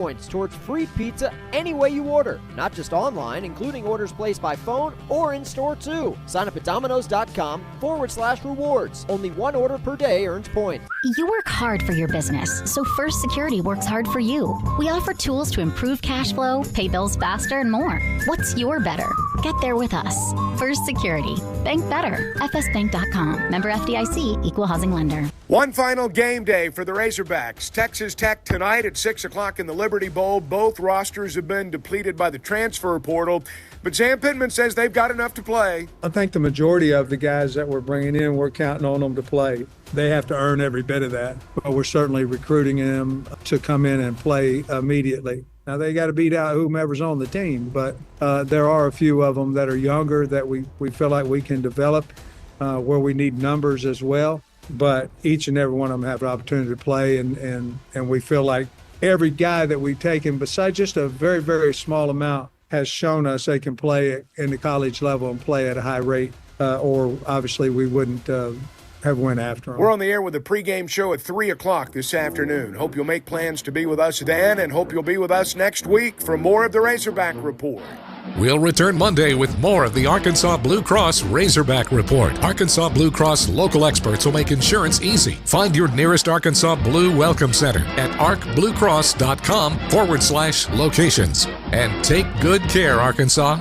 points towards free pizza any way you order, not just online, including orders placed by phone or in store too. Sign up at Domino's.com/rewards. Only one order per day earns points. You work hard for your business, so First Security works hard for you. We offer tools to improve cash flow, pay bills faster, and more. What's your better? Get there with us. First Security. Bank better. FSBank.com. Member FDIC. Equal housing lender. One final game day for the Razorbacks. Texas Tech tonight at 6 o'clock in the Liberty Bowl. Both rosters have been depleted by the transfer portal, but Sam Pittman says they've got enough to play. I think the majority of the guys that we're bringing in, we're counting on them to play. They have to earn every bit of that, but we're certainly recruiting them to come in and play immediately. Now, they got to beat out whomever's on the team, but there are a few of them that are younger that we feel like we can develop where we need numbers as well. But each and every one of them have an opportunity to play, and we feel like every guy that we've taken, besides just a very, very small amount, has shown us they can play in the college level and play at a high rate, or obviously we wouldn't have went after them. We're on the air with a pregame show at 3 o'clock this afternoon. Hope you'll make plans to be with us then, and hope you'll be with us next week for more of the Razorback Report. We'll return Monday with more of the Arkansas Blue Cross Razorback Report. Arkansas Blue Cross local experts will make insurance easy. Find your nearest Arkansas Blue Welcome Center at arcbluecross.com/locations. And take good care, Arkansas.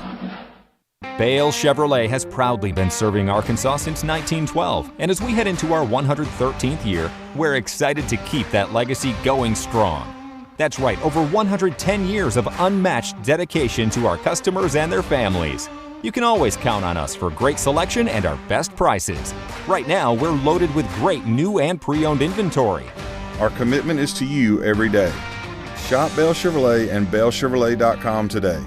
Bale Chevrolet has proudly been serving Arkansas since 1912, and as we head into our 113th year, we're excited to keep that legacy going strong. That's right, over 110 years of unmatched dedication to our customers and their families. You can always count on us for great selection and our best prices. Right now, we're loaded with great new and pre-owned inventory. Our commitment is to you every day. Shop Bale Chevrolet and BaleChevrolet.com today.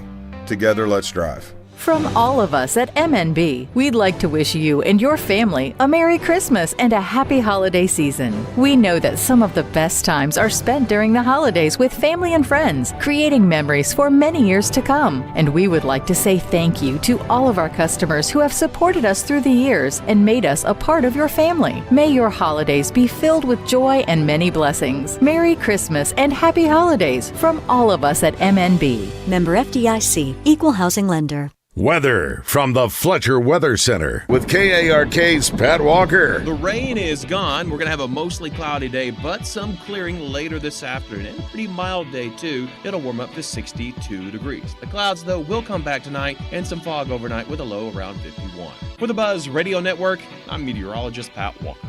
Together, let's drive. From all of us at MNB, we'd like to wish you and your family a Merry Christmas and a happy holiday season. We know that some of the best times are spent during the holidays with family and friends, creating memories for many years to come. And we would like to say thank you to all of our customers who have supported us through the years and made us a part of your family. May your holidays be filled with joy and many blessings. Merry Christmas and happy holidays from all of us at MNB. Member FDIC, Equal Housing Lender. Weather from the Fletcher Weather Center with KARK's Pat Walker. The rain is gone. We're going to have a mostly cloudy day, but some clearing later this afternoon. Pretty mild day, too. It'll warm up to 62 degrees. The clouds, though, will come back tonight and some fog overnight with a low around 51. For the Buzz Radio Network, I'm meteorologist Pat Walker.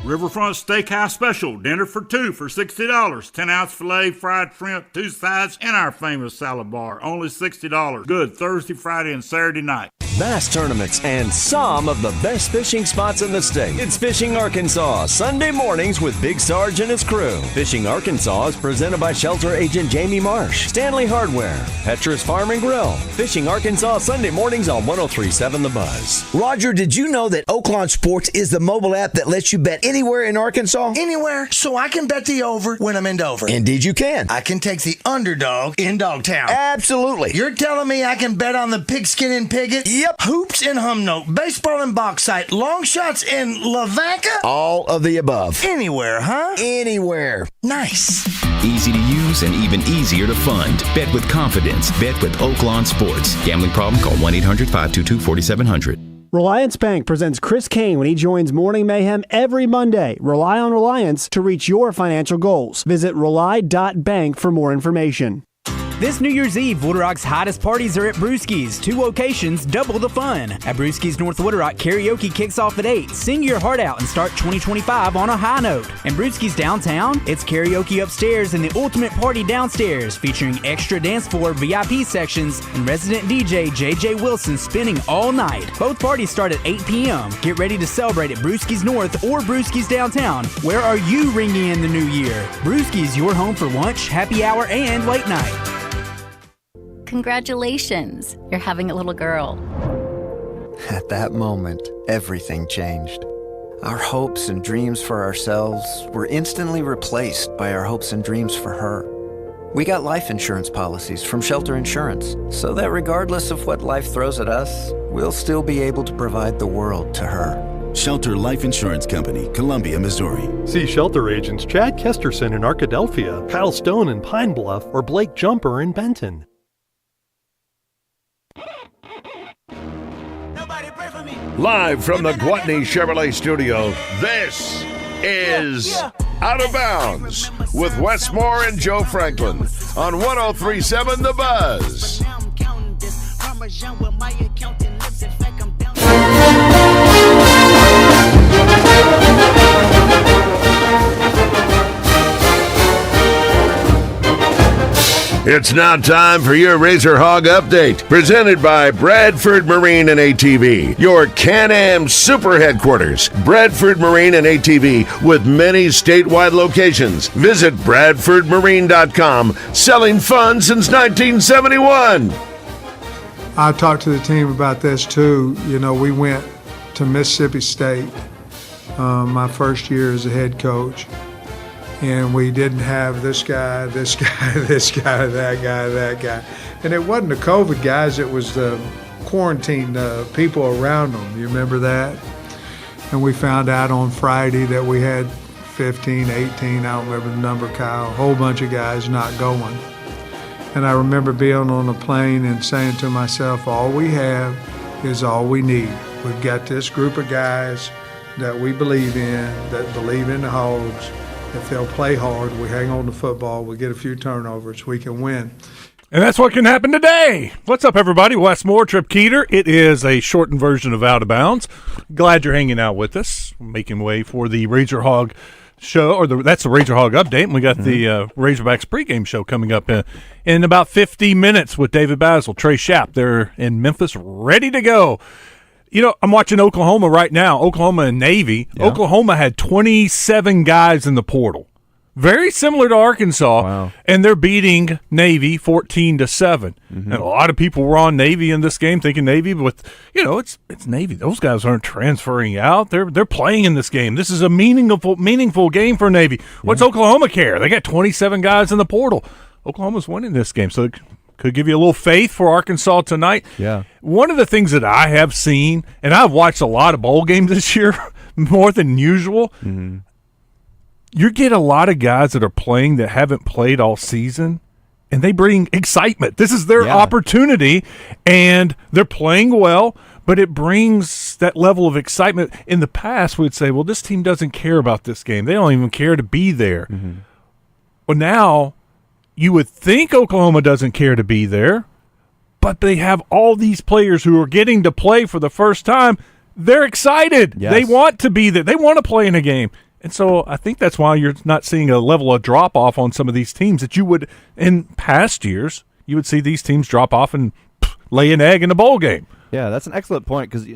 Riverfront Steakhouse Special, dinner for two for $60. 10-ounce filet, fried shrimp, 2 sides, and our famous salad bar, only $60. Good Thursday, Friday, and Saturday night. Bass tournaments and some of the best fishing spots in the state. It's Fishing Arkansas, Sunday mornings with Big Sarge and his crew. Fishing Arkansas is presented by Shelter Agent Jamie Marsh, Stanley Hardware, Petra's Farm and Grill. Fishing Arkansas, Sunday mornings on 103.7 The Buzz. Roger, did you know that Oaklawn Sports is the mobile app that lets you bet anywhere in Arkansas? Anywhere, so I can bet the over when I'm in Dover. Indeed you can. I can take the underdog in Dogtown. Absolutely. You're telling me I can bet on the Pigskin and Piggott? Yep. Hoops in Humnoke, baseball in Bauxite, long shots in Lavaca? All of the above. Anywhere, huh? Anywhere. Nice. Easy to use and even easier to fund. Bet with confidence. Bet with Oaklawn Sports. Gambling problem? Call 1-800-522-4700. Reliance Bank presents Chris Kane when he joins Morning Mayhem every Monday. Rely on Reliance to reach your financial goals. Visit rely.bank for more information. This New Year's Eve, Wood Rock's hottest parties are at Brewski's. 2 locations, double the fun. At Brewski's North Wood Rock, karaoke kicks off at 8. Sing your heart out and start 2025 on a high note. And Brewski's downtown, it's karaoke upstairs and the ultimate party downstairs, featuring extra dance floor VIP sections and resident DJ JJ Wilson spinning all night. Both parties start at 8 p.m. Get ready to celebrate at Brewski's North or Brewski's downtown. Where are you ringing in the new year? Brewski's, your home for lunch, happy hour, and late night. Congratulations, you're having a little girl. At that moment, everything changed. Our hopes and dreams for ourselves were instantly replaced by our hopes and dreams for her. We got life insurance policies from Shelter Insurance, so that regardless of what life throws at us, we'll still be able to provide the world to her. Shelter Life Insurance Company, Columbia, Missouri. See shelter agents Chad Kesterson in Arkadelphia, Kyle Stone in Pine Bluff, or Blake Jumper in Benton. Live from the Gwatney Chevrolet studio, this is Out of Bounds with Wes Moore and Joe Franklin on 103.7 The Buzz. It's now time for your Razor Hog Update, presented by Bradford Marine and ATV, your Can-Am super headquarters. Bradford Marine and ATV with many statewide locations. Visit BradfordMarine.com, selling fun since 1971. I talked to the team about this too. You know, we went to Mississippi State my first year as a head coach. And we didn't have this guy, that guy. And it wasn't the COVID guys, it was the quarantine people around them. You remember that? And we found out on Friday that we had 15, 18, I don't remember the number, Kyle, a whole bunch of guys not going. And I remember being on a plane and saying to myself, all we have is all we need. We've got this group of guys that we believe in, that believe in the Hogs. If they'll play hard, we hang on to football, we get a few turnovers, we can win. And that's what can happen today. What's up, everybody? Wes Moore, Trip Keeter. It is a shortened version of Out of Bounds. Glad you're hanging out with us, making way for the Razor Hog show, or that's the Razor Hog update. And we got the Razorbacks pregame show coming up in about 50 minutes with David Basil, Trey Schapp. They're in Memphis, ready to go. You know, I'm watching Oklahoma right now, Oklahoma and Navy. Yeah. Oklahoma had 27 guys in the portal. Very similar to Arkansas. Wow. And they're beating Navy 14-7. Mm-hmm. And a lot of people were on Navy in this game thinking Navy, but, you know, it's Navy. Those guys aren't transferring out. They're playing in this game. This is a meaningful game for Navy. What's Oklahoma care? They got 27 guys in the portal. Oklahoma's winning this game, so could give you a little faith for Arkansas tonight. Yeah. One of the things that I have seen, and I've watched a lot of bowl games this year, more than usual, Mm-hmm. you get a lot of guys that are playing that haven't played all season, and they bring excitement. This is their opportunity, and they're playing well, but it brings that level of excitement. In the past, we'd say, well, this team doesn't care about this game. They don't even care to be there. Mm-hmm. Well, now you would think Oklahoma doesn't care to be there, but they have all these players who are getting to play for the first time. They're excited. Yes. They want to be there. They want to play in a game. And so I think that's why you're not seeing a level of drop-off on some of these teams that you would, in past years, you would see these teams drop off and lay an egg in a bowl game. Yeah, that's an excellent point because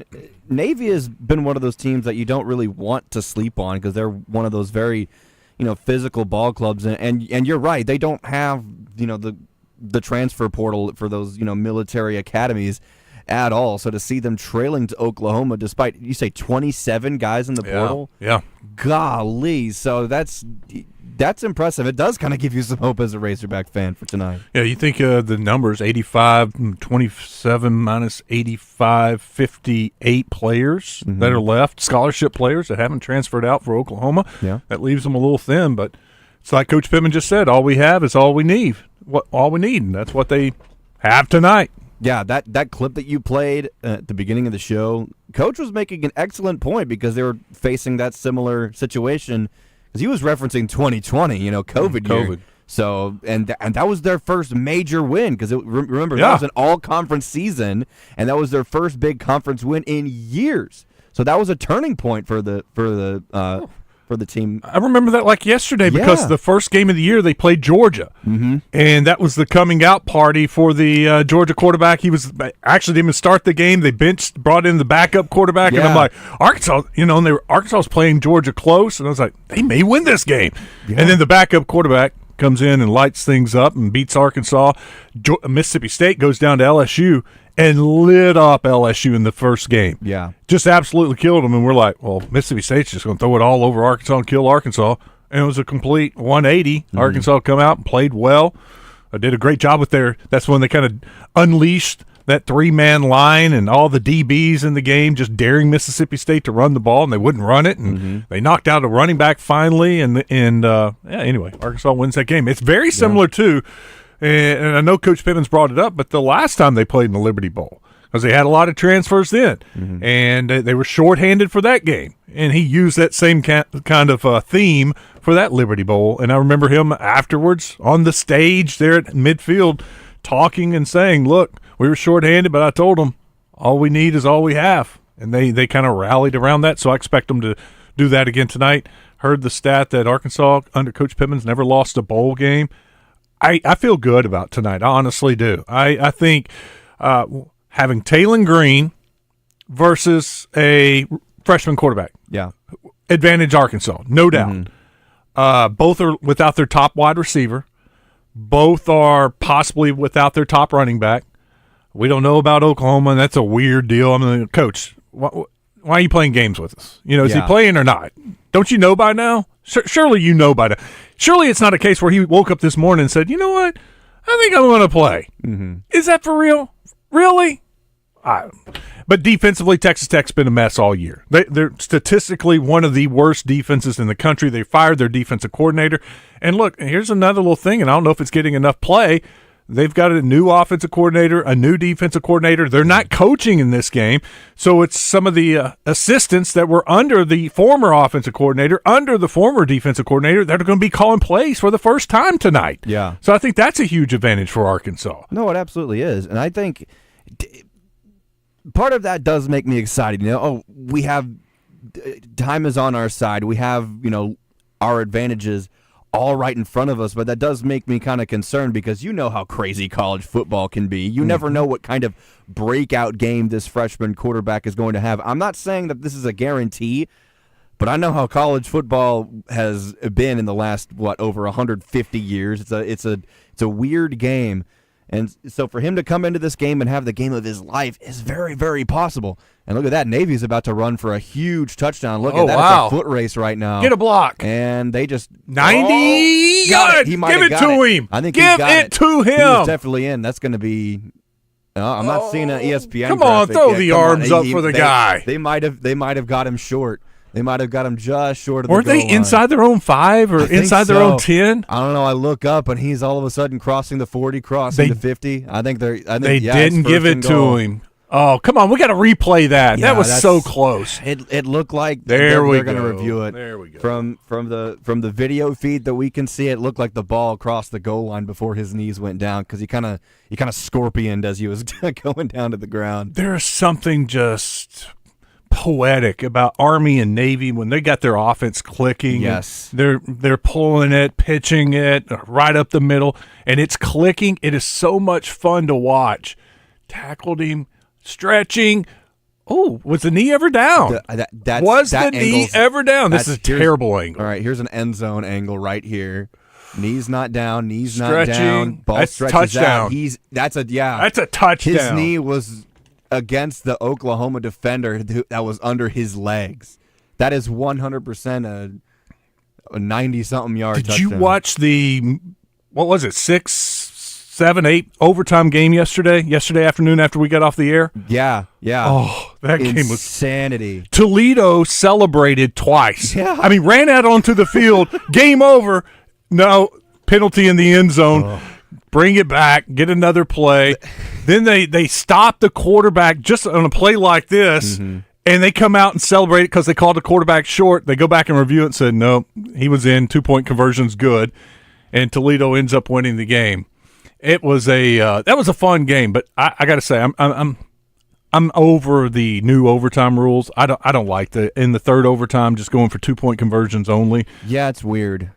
Navy has been one of those teams that you don't really want to sleep on because they're one of those very – physical ball clubs, and you're right. They don't have, the transfer portal for those, military academies at all. So to see them trailing to Oklahoma, despite, you say 27 guys in the portal? Yeah. Golly. So that's impressive. It does kind of give you some hope as a Razorback fan for tonight. Yeah, you think the numbers, 85, 27 minus 85, 58 players that are left, scholarship players that haven't transferred out for Oklahoma. Yeah. That leaves them a little thin, but it's like Coach Pittman just said, all we have is all we need. All we need, and that's what they have tonight. Yeah, that clip that you played at the beginning of the show, Coach was making an excellent point because they were facing that similar situation. Because he was referencing 2020, COVID year. So, and that was their first major win. Because remember, that was an all-conference season, and that was their first big conference win in years. So that was a turning point for the team. I remember that like yesterday because the first game of the year they played Georgia, and that was the coming out party for the Georgia quarterback. He was actually didn't even start the game. They brought in the backup quarterback, and I'm like, Arkansas, and Arkansas was playing Georgia close, and I was like, they may win this game. Yeah. And then the backup quarterback comes in and lights things up and beats Arkansas. Mississippi State goes down to LSU and lit up LSU in the first game. Yeah. Just absolutely killed them. And we're like, well, Mississippi State's just going to throw it all over Arkansas and kill Arkansas. And it was a complete 180. Arkansas come out and played well. Did a great job with that's when they kind of unleashed that 3-man line and all the DBs in the game just daring Mississippi State to run the ball, and they wouldn't run it, and they knocked out a running back finally, anyway, Arkansas wins that game. It's very similar to, and I know Coach Pittman's brought it up, but the last time they played in the Liberty Bowl, because they had a lot of transfers then, and they were shorthanded for that game, and he used that same kind of theme for that Liberty Bowl, and I remember him afterwards on the stage there at midfield talking and saying, look, we were shorthanded, but I told them all we need is all we have, and they kind of rallied around that, so I expect them to do that again tonight. Heard the stat that Arkansas under Coach Pittman's never lost a bowl game. I feel good about tonight. I honestly do. I think having Taylon Green versus a freshman quarterback. Yeah. Advantage Arkansas, no doubt. Both are without their top wide receiver. Both are possibly without their top running back. We don't know about Oklahoma, and that's a weird deal. I mean, Coach, why are you playing games with us? Is he playing or not? Don't you know by now? Surely you know by now. Surely it's not a case where he woke up this morning and said, you know what? I think I'm going to play. Is that for real? Really? But defensively, Texas Tech's been a mess all year. They're statistically one of the worst defenses in the country. They fired their defensive coordinator. And look, here's another little thing, and I don't know if it's getting enough play. They've got a new offensive coordinator, a new defensive coordinator. They're not coaching in this game, so it's some of the assistants that were under the former offensive coordinator, under the former defensive coordinator, that are going to be calling plays for the first time tonight. Yeah. So I think that's a huge advantage for Arkansas. No, it absolutely is. And I think part of that does make me excited. We have time is on our side. We have, our advantages all right in front of us, but that does make me kind of concerned because you know how crazy college football can be. You never know what kind of breakout game this freshman quarterback is going to have. I'm not saying that this is a guarantee, but I know how college football has been in the last, over 150 years. It's a weird game. And so for him to come into this game and have the game of his life is very, very possible. And look at that. Navy's about to run for a huge touchdown. Look at that. Wow. It's a foot race right now. Get a block. And they just 90. Got it. He might Give have it got to it. him. I think Give he got it to him. He was definitely in. That's going to be I'm not seeing an ESPN Come on, graphic throw yet. the Come on. arms up for the guy. They might have got him short. They might have got him just short of the Were goal they line. inside their own 5 or inside their own 10? I don't know. I look up and he's all of a sudden crossing the 40, crossing the 50. I think they didn't give it to him. Oh, come on. We got to replay that. Yeah, that was so close. It looked like they're going to review it. There we go. From the video feed that we can see, it looked like the ball crossed the goal line before his knees went down because he kind of scorpioned as he was going down to the ground. There's something just poetic about Army and Navy when they got their offense clicking. Yes. They're pulling it, pitching it right up the middle, and it's clicking. It is so much fun to watch. Tackled him, stretching. Oh, was the knee ever down? Was the knee ever down? This is a terrible angle. All right, here's an end zone angle right here. Knee's not down. Knee's Stretching. not down. Ball That's stretches touchdown. out. That's a touchdown. His knee was against the Oklahoma defender that was under his legs. That is 100% a 90-something yard touchdown. Did you watch the, what was it, 6, 7, 8 overtime game yesterday afternoon after we got off the air? Yeah. Oh, that game was insanity. Toledo celebrated twice. Yeah. I mean, ran out onto the field, game over. No, penalty in the end zone. Bring it back, get another play. Then they stop the quarterback just on a play like this, and they come out and celebrate it because they called the quarterback short. They go back and review it and said, no, he was in, 2-point conversion's good, and Toledo ends up winning the game. It was that was a fun game, but I got to say, I'm over the new overtime rules. I don't like in the third overtime just going for 2-point conversions only. Yeah, it's weird.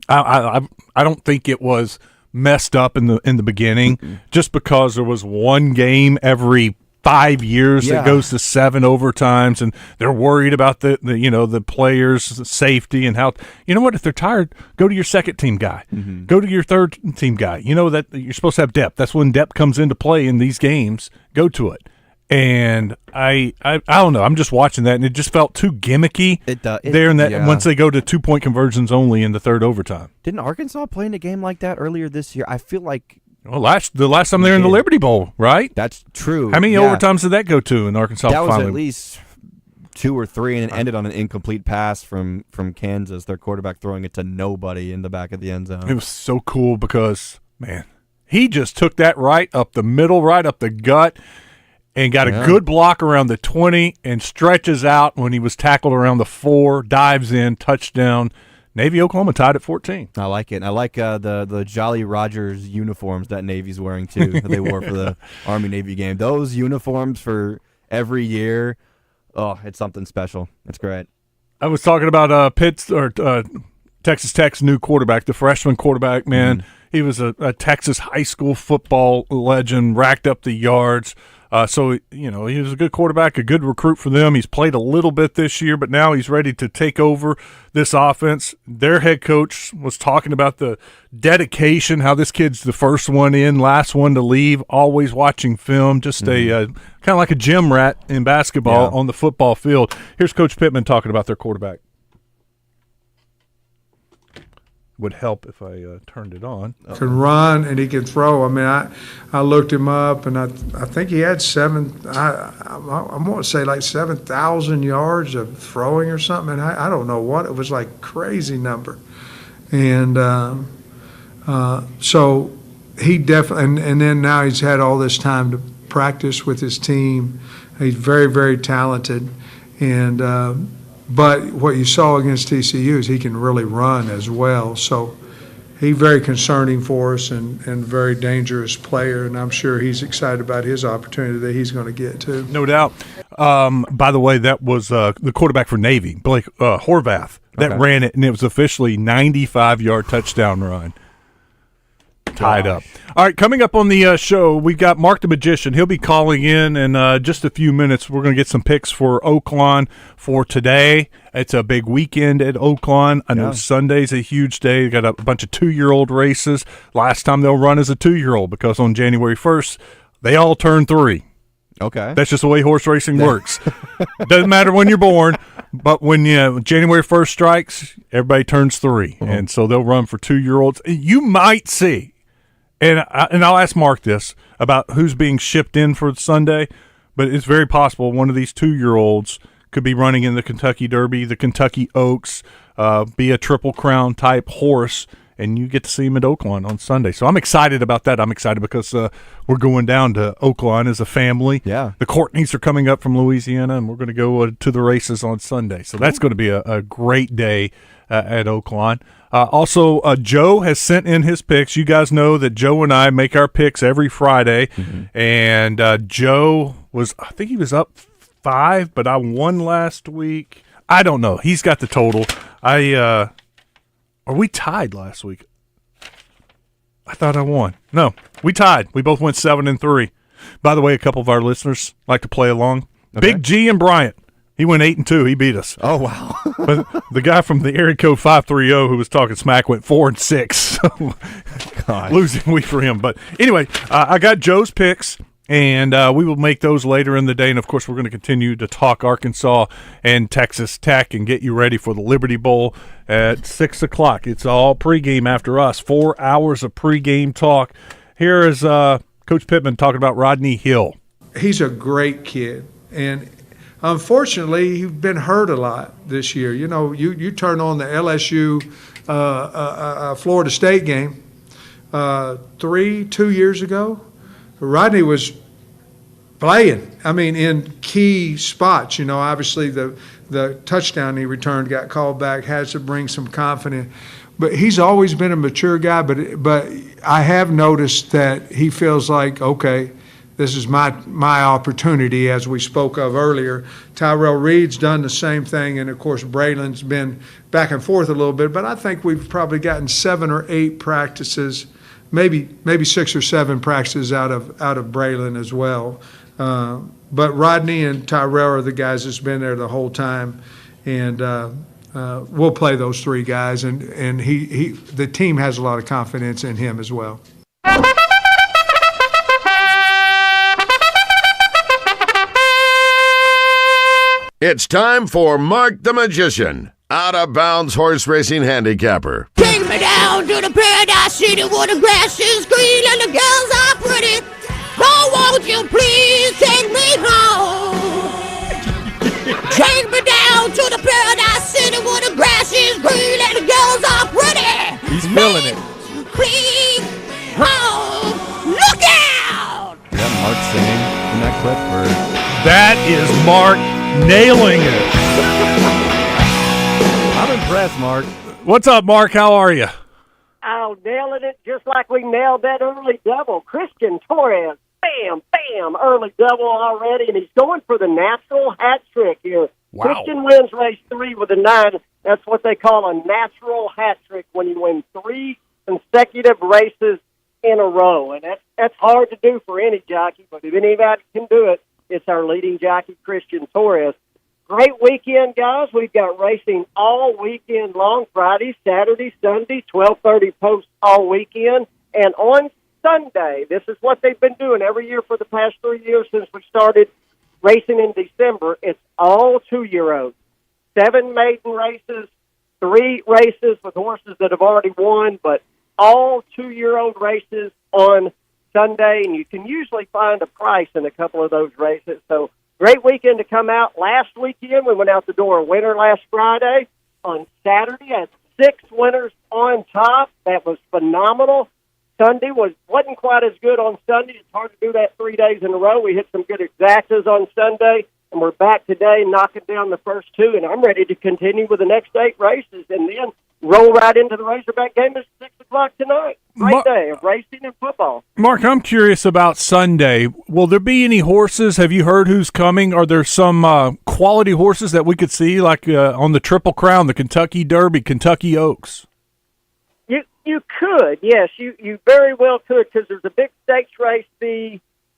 I don't think it was messed up in the beginning just because there was one game every 5 years that goes to 7 overtimes, and they're worried about the players' safety and how, you know what, if they're tired, go to your second team guy, go to your third team guy. You know that you're supposed to have depth. That's when depth comes into play in these games. Go to it. And I don't know. I'm just watching that, and it just felt too gimmicky once they go to 2-point conversions only in the third overtime. Didn't Arkansas play in a game like that earlier this year? I feel like Well, the last time they were in the Liberty Bowl, right? That's true. How many overtimes did that go to in Arkansas? That was finally? at least 2 or 3, and it ended on an incomplete pass from Kansas, their quarterback throwing it to nobody in the back of the end zone. It was so cool because, man, he just took that right up the middle, right up the gut, and got a good block around the 20 and stretches out when he was tackled around the 4, dives in, touchdown. Navy, Oklahoma tied at 14. I like it. I like the Jolly Rogers uniforms that Navy's wearing, too, that they wore for the Army-Navy game. Those uniforms for every year, oh, it's something special. It's great. I was talking about Texas Tech's new quarterback, the freshman quarterback, man. Mm-hmm. He was a Texas high school football legend, racked up the yards. So, he was a good quarterback, a good recruit for them. He's played a little bit this year, but now he's ready to take over this offense. Their head coach was talking about the dedication, how this kid's the first one in, last one to leave, always watching film, just a kind of like a gym rat in basketball on the football field. Here's Coach Pittman talking about their quarterback. Would help if I turned it on. Can run and he can throw. I mean, I looked him up and I think he had I want to say like 7,000 yards of throwing or something. And I don't know what it was, like crazy number. And so he definitely and then now he's had all this time to practice with his team. He's very, very talented and. But what you saw against TCU is he can really run as well. So he's very concerning for us and very dangerous player, and I'm sure he's excited about his opportunity that he's going to get too. No doubt. By the way, that was the quarterback for Navy, Blake Horvath, that ran it, and it was officially 95-yard touchdown run. Tied up. All right, coming up on the show, we've got Mark the Magician. He'll be calling in just a few minutes. We're going to get some picks for Oaklawn for today. It's a big weekend at Oaklawn. I know Sunday's a huge day. They got a bunch of 2-year-old races. Last time they'll run as a 2-year-old because on January 1st, they all turn 3. Okay. That's just the way horse racing works. Doesn't matter when you're born, but when January 1st strikes, everybody turns 3. Uh-huh. And so they'll run for 2-year-olds. You might see. And I'll ask Mark this about who's being shipped in for Sunday, but it's very possible one of these 2-year-olds could be running in the Kentucky Derby, the Kentucky Oaks, be a Triple Crown type horse, and you get to see him at Oaklawn on Sunday. So I'm excited about that. I'm excited because we're going down to Oaklawn as a family. Yeah. The Courtneys are coming up from Louisiana, and we're going to go to the races on Sunday. So that's going to be a great day at Oaklawn. Also, Joe has sent in his picks. You guys know that Joe and I make our picks every Friday, and Joe I think he was up 5, but I won last week. I don't know. He's got the total. Are we tied last week? I thought I won. No, we tied. We both went 7-3. By the way, a couple of our listeners like to play along. Okay. Big G and Bryant. He went 8-2. He beat us. Oh, wow. But the guy from the area code 530 who was talking smack went 4-6. So losing week for him. But anyway, I got Joe's picks, and we will make those later in the day. And, of course, we're going to continue to talk Arkansas and Texas Tech and get you ready for the Liberty Bowl at 6 o'clock. It's all pregame after us. 4 hours of pregame talk. Here is Coach Pittman talking about Rodney Hill. He's a great kid, and unfortunately, he's been hurt a lot this year. You know, you turn on the LSU Florida State game 2 years ago. Rodney was playing, in key spots. You know, obviously the touchdown he returned got called back, has to bring some confidence. But he's always been a mature guy, but I have noticed that he feels like, okay, this is my opportunity, as we spoke of earlier. Tyrell Reed's done the same thing, and, of course, Braylon's been back and forth a little bit. But I think we've probably gotten 7 or 8 practices, maybe 6 or 7 practices out of Braylon as well. But Rodney and Tyrell are the guys that's been there the whole time, and we'll play those 3 guys. And the team has a lot of confidence in him as well. It's time for Mark the Magician, Out of Bounds Horse Racing Handicapper. Take me down to the paradise city where the grass is green and the girls Feeling it. Look out! Is that Mark singing in that clip? Or? That is Mark nailing it. I'm impressed, Mark. What's up, Mark? How are you? Oh, nailing it just like we nailed that early double. Christian Torres, bam, bam, early double already, and he's going for the natural hat trick here. Wow. Christian wins race 3 with a 9. That's what they call a natural hat trick when you win 3 consecutive races in a row. And that's hard to do for any jockey, but if anybody can do it, it's our leading jockey, Christian Torres. Great weekend, guys. We've got racing all weekend long, Friday, Saturday, Sunday, 12:30 post all weekend. And on Sunday, this is what they've been doing every year for the past 3 years since we started racing in December. It's all 2-year-olds. 7 maiden races, 3 races with horses that have already won, but all 2-year-old races on Sunday. And you can usually find a price in a couple of those races. So great weekend to come out. Last weekend, we went out the door a winner last Friday. On Saturday, I had 6 winners on top. That was phenomenal. Sunday wasn't quite as good on Sunday. It's hard to do that 3 days in a row. We hit some good exactas on Sunday, and we're back today knocking down the first 2, and I'm ready to continue with the next 8 races and then roll right into the Razorback game at 6 o'clock tonight. Great day of racing and football. Mark, I'm curious about Sunday. Will there be any horses? Have you heard who's coming? Are there some quality horses that we could see, like on the Triple Crown, the Kentucky Derby, Kentucky Oaks? You could, yes. You very well could, because there's a big stakes race.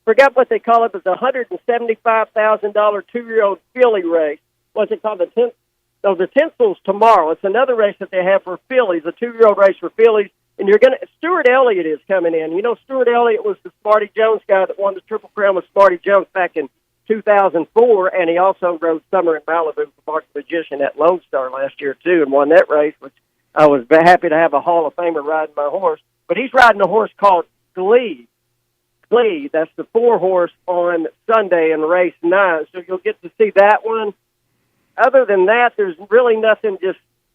Forgot what they call it. It's a $175,000 2-year-old filly race. What's it called? The Tinsel's tomorrow. It's another race that they have for fillies, a 2-year-old race for fillies. And Stuart Elliott is coming in. You know, Stuart Elliott was the Smarty Jones guy that won the Triple Crown with Smarty Jones back in 2004, and he also rode Summer in Malibu for Mark the Magician at Lone Star last year, too, and won that race, which I was happy to have a Hall of Famer riding my horse. But he's riding a horse called Glee. Glee, that's the 4-horse on Sunday in race 9, so you'll get to see that one. Other than that, there's really nothing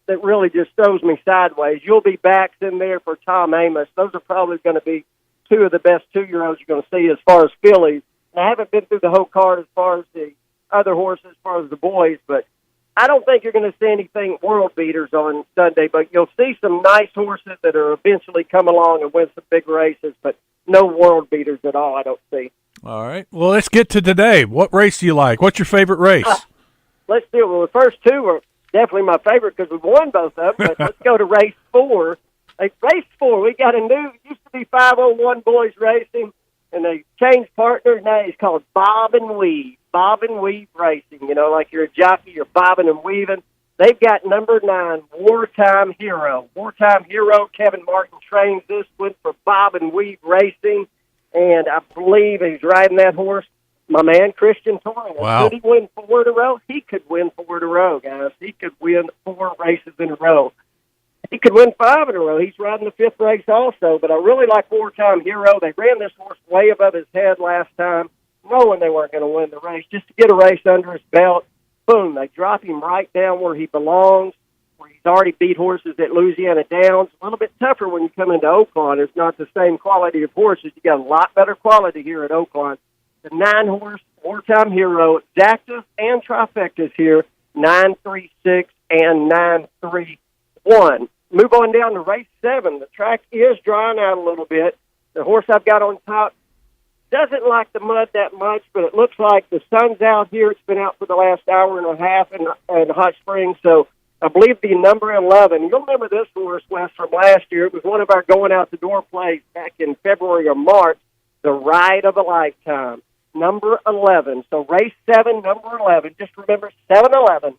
that really just throws me sideways. You'll be backs in there for Tom Amos. Those are probably going to be 2 of the best 2-year-olds you're going to see as far as fillies. I haven't been through the whole card as far as the other horses, as far as the boys, but I don't think you're going to see anything world beaters on Sunday, but you'll see some nice horses that are eventually come along and win some big races, but no world beaters at all, I don't see. All right. Well, let's get to today. What race do you like? What's your favorite race? Let's do it. Well, the first 2 are definitely my favorite because we've won both of them, but let's go to race 4. Race 4, we got used to be 501 Boys Racing, and they changed partners. Now he's called Bob and Weave. Bob and Weave Racing. You know, like you're a jockey, you're bobbing and weaving. They've got number 9, Wartime Hero. Wartime Hero, Kevin Martin trains this one for Bob and Weave Racing, and I believe he's riding that horse. My man, Christian Torres. Wow. Could he win 4 in a row? He could win 4 in a row, guys. He could win 4 races in a row. He could win 5 in a row. He's riding the 5th race also, but I really like Wartime Hero. They ran this horse way above his head last time, knowing they weren't going to win the race. Just to get a race under his belt, boom, they drop him right down where he belongs, where he's already beat horses at Louisiana Downs. A little bit tougher when you come into Oakland. It's not the same quality of horses. You got a lot better quality here at Oakland. The 9-horse Wartime Hero, exactas and trifectas here, 9-3-6 and 9-3-1. Move on down to race 7. The track is drying out a little bit. The horse I've got on top doesn't like the mud that much, but it looks like the sun's out here. It's been out for the last hour and a half in Hot Springs, so I believe the number 11. You'll remember this horse, Wes, from last year. It was one of our going-out-the-door plays back in February or March, the Ride of a Lifetime, number 11. So race 7, number 11. Just remember 7-11.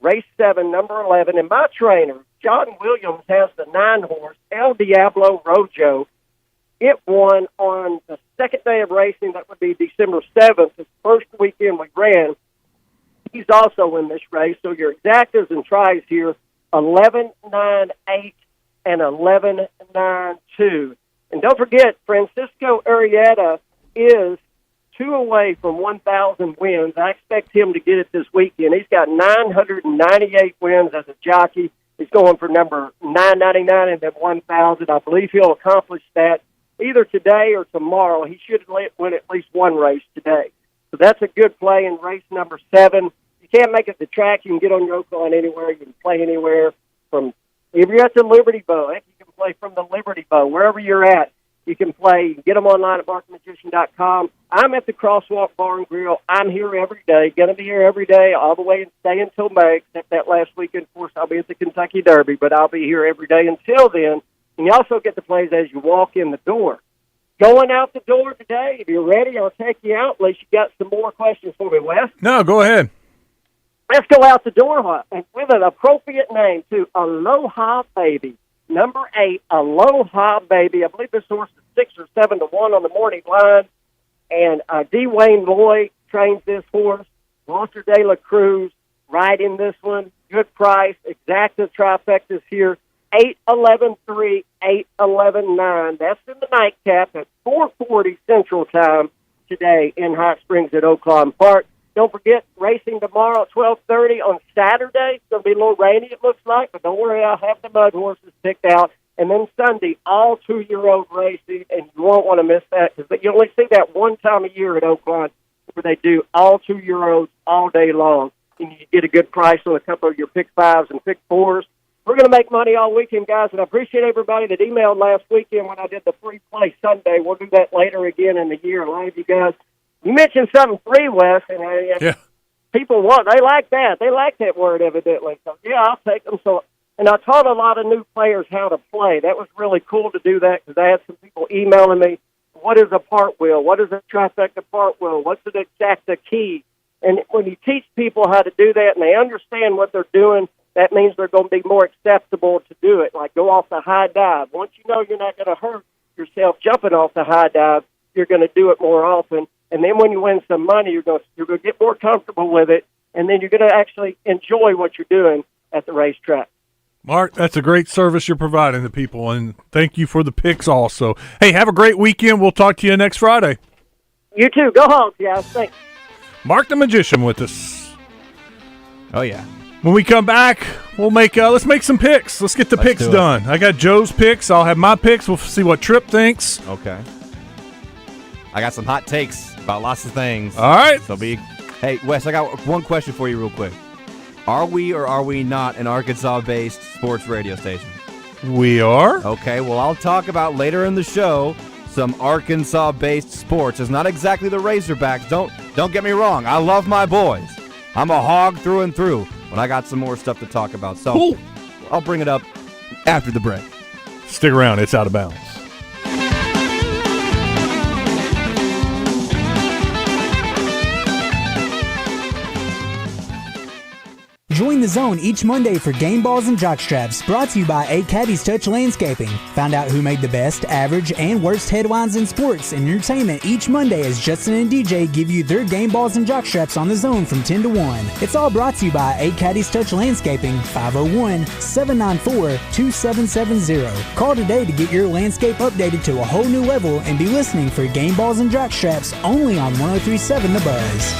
Race 7, number 11. And my trainer, John Williams, has the 9-horse, El Diablo Rojo. It won on the second day of racing. That would be December 7th, the first weekend we ran. He's also in this race. So your exactas and tries here, 11-9-8 and 11-9-2. And don't forget, Francisco Arrieta is 2 away from 1,000 wins. I expect him to get it this weekend. He's got 998 wins as a jockey. He's going for number 999 and then 1,000. I believe he'll accomplish that either today or tomorrow. He should win at least one race today. So that's a good play in race number 7. You can't make it the track. You can get on your Oaklawn anywhere. You can play anywhere from, if you're at the Liberty Bowl, you can play from the Liberty Bowl, wherever you're at. You can play. You can get them online at barkmagician.com. I'm at the Crosswalk Bar and Grill. I'm here every day. Going to be here every day, all the way and stay until May, except that last weekend, of course, I'll be at the Kentucky Derby, but I'll be here every day until then. And you also get the plays as you walk in the door. Going out the door today, if you're ready, I'll take you out, unless you got some more questions for me, Wes. No, go ahead. Let's go out the door and with an appropriate name to Aloha Baby. Number 8, Aloha Baby. I believe this horse is 6 or 7 to 1 on the morning line. And D. Wayne Lloyd trains this horse. Walter De La Cruz riding this one. Good price. Exacta trifectas here. 8-11-3, 8-11-9. That's in the nightcap at 4:40 Central Time today in Hot Springs at Oaklawn Park. Don't forget, racing tomorrow at 12:30 on Saturday. It's going to be a little rainy, it looks like, but don't worry, I'll have the mud horses picked out. And then Sunday, all 2-year-old racing, and you won't want to miss that, because you only see that one time a year at Oaklawn where they do all 2-year-olds all day long. And you get a good price on a couple of your pick 5s and pick 4s. We're going to make money all weekend, guys, and I appreciate everybody that emailed last weekend when I did the free play Sunday. We'll do that later again in the year. A lot of you guys, you mentioned something free, Wes, and people they like that. They like that word, evidently. So, yeah, I'll take them. So, and I taught a lot of new players how to play. That was really cool to do that, because I had some people emailing me, what is a part wheel? What is a trifecta part wheel? What's an exacta key? And when you teach people how to do that and they understand what they're doing, that means they're going to be more acceptable to do it, like go off the high dive. Once you know you're not going to hurt yourself jumping off the high dive, you're going to do it more often. And then when you win some money, you're going to get more comfortable with it, and then you're going to actually enjoy what you're doing at the racetrack. Mark, that's a great service you're providing to people, and thank you for the picks also. Hey, have a great weekend. We'll talk to you next Friday. You too. Go home, guys. Thanks. Mark the Magician with us. Oh, yeah. When we come back, we'll let's make some picks. Let's get the picks done. I got Joe's picks. I'll have my picks. We'll see what Tripp thinks. Okay. I got some hot takes about lots of things. All right. Hey, Wes, I got one question for you real quick. Are we or are we not an Arkansas-based sports radio station? We are. Okay, well, I'll talk about later in the show some Arkansas-based sports. It's not exactly the Razorbacks. Don't get me wrong. I love my boys. I'm a hog through and through. But I got some more stuff to talk about. So cool. I'll bring it up after the break. Stick around. It's Out of Bounds. Join the zone each Monday for Game Balls and Jockstraps, brought to you by A Caddy's Touch Landscaping. Find out who made the best, average, and worst headlines in sports and entertainment each Monday as Justin and DJ give you their Game Balls and Jockstraps on the zone from 10 to 1. It's all brought to you by A Caddy's Touch Landscaping, 501-794-2770. Call today to get your landscape updated to a whole new level and be listening for Game Balls and Jockstraps only on 103.7 The Buzz.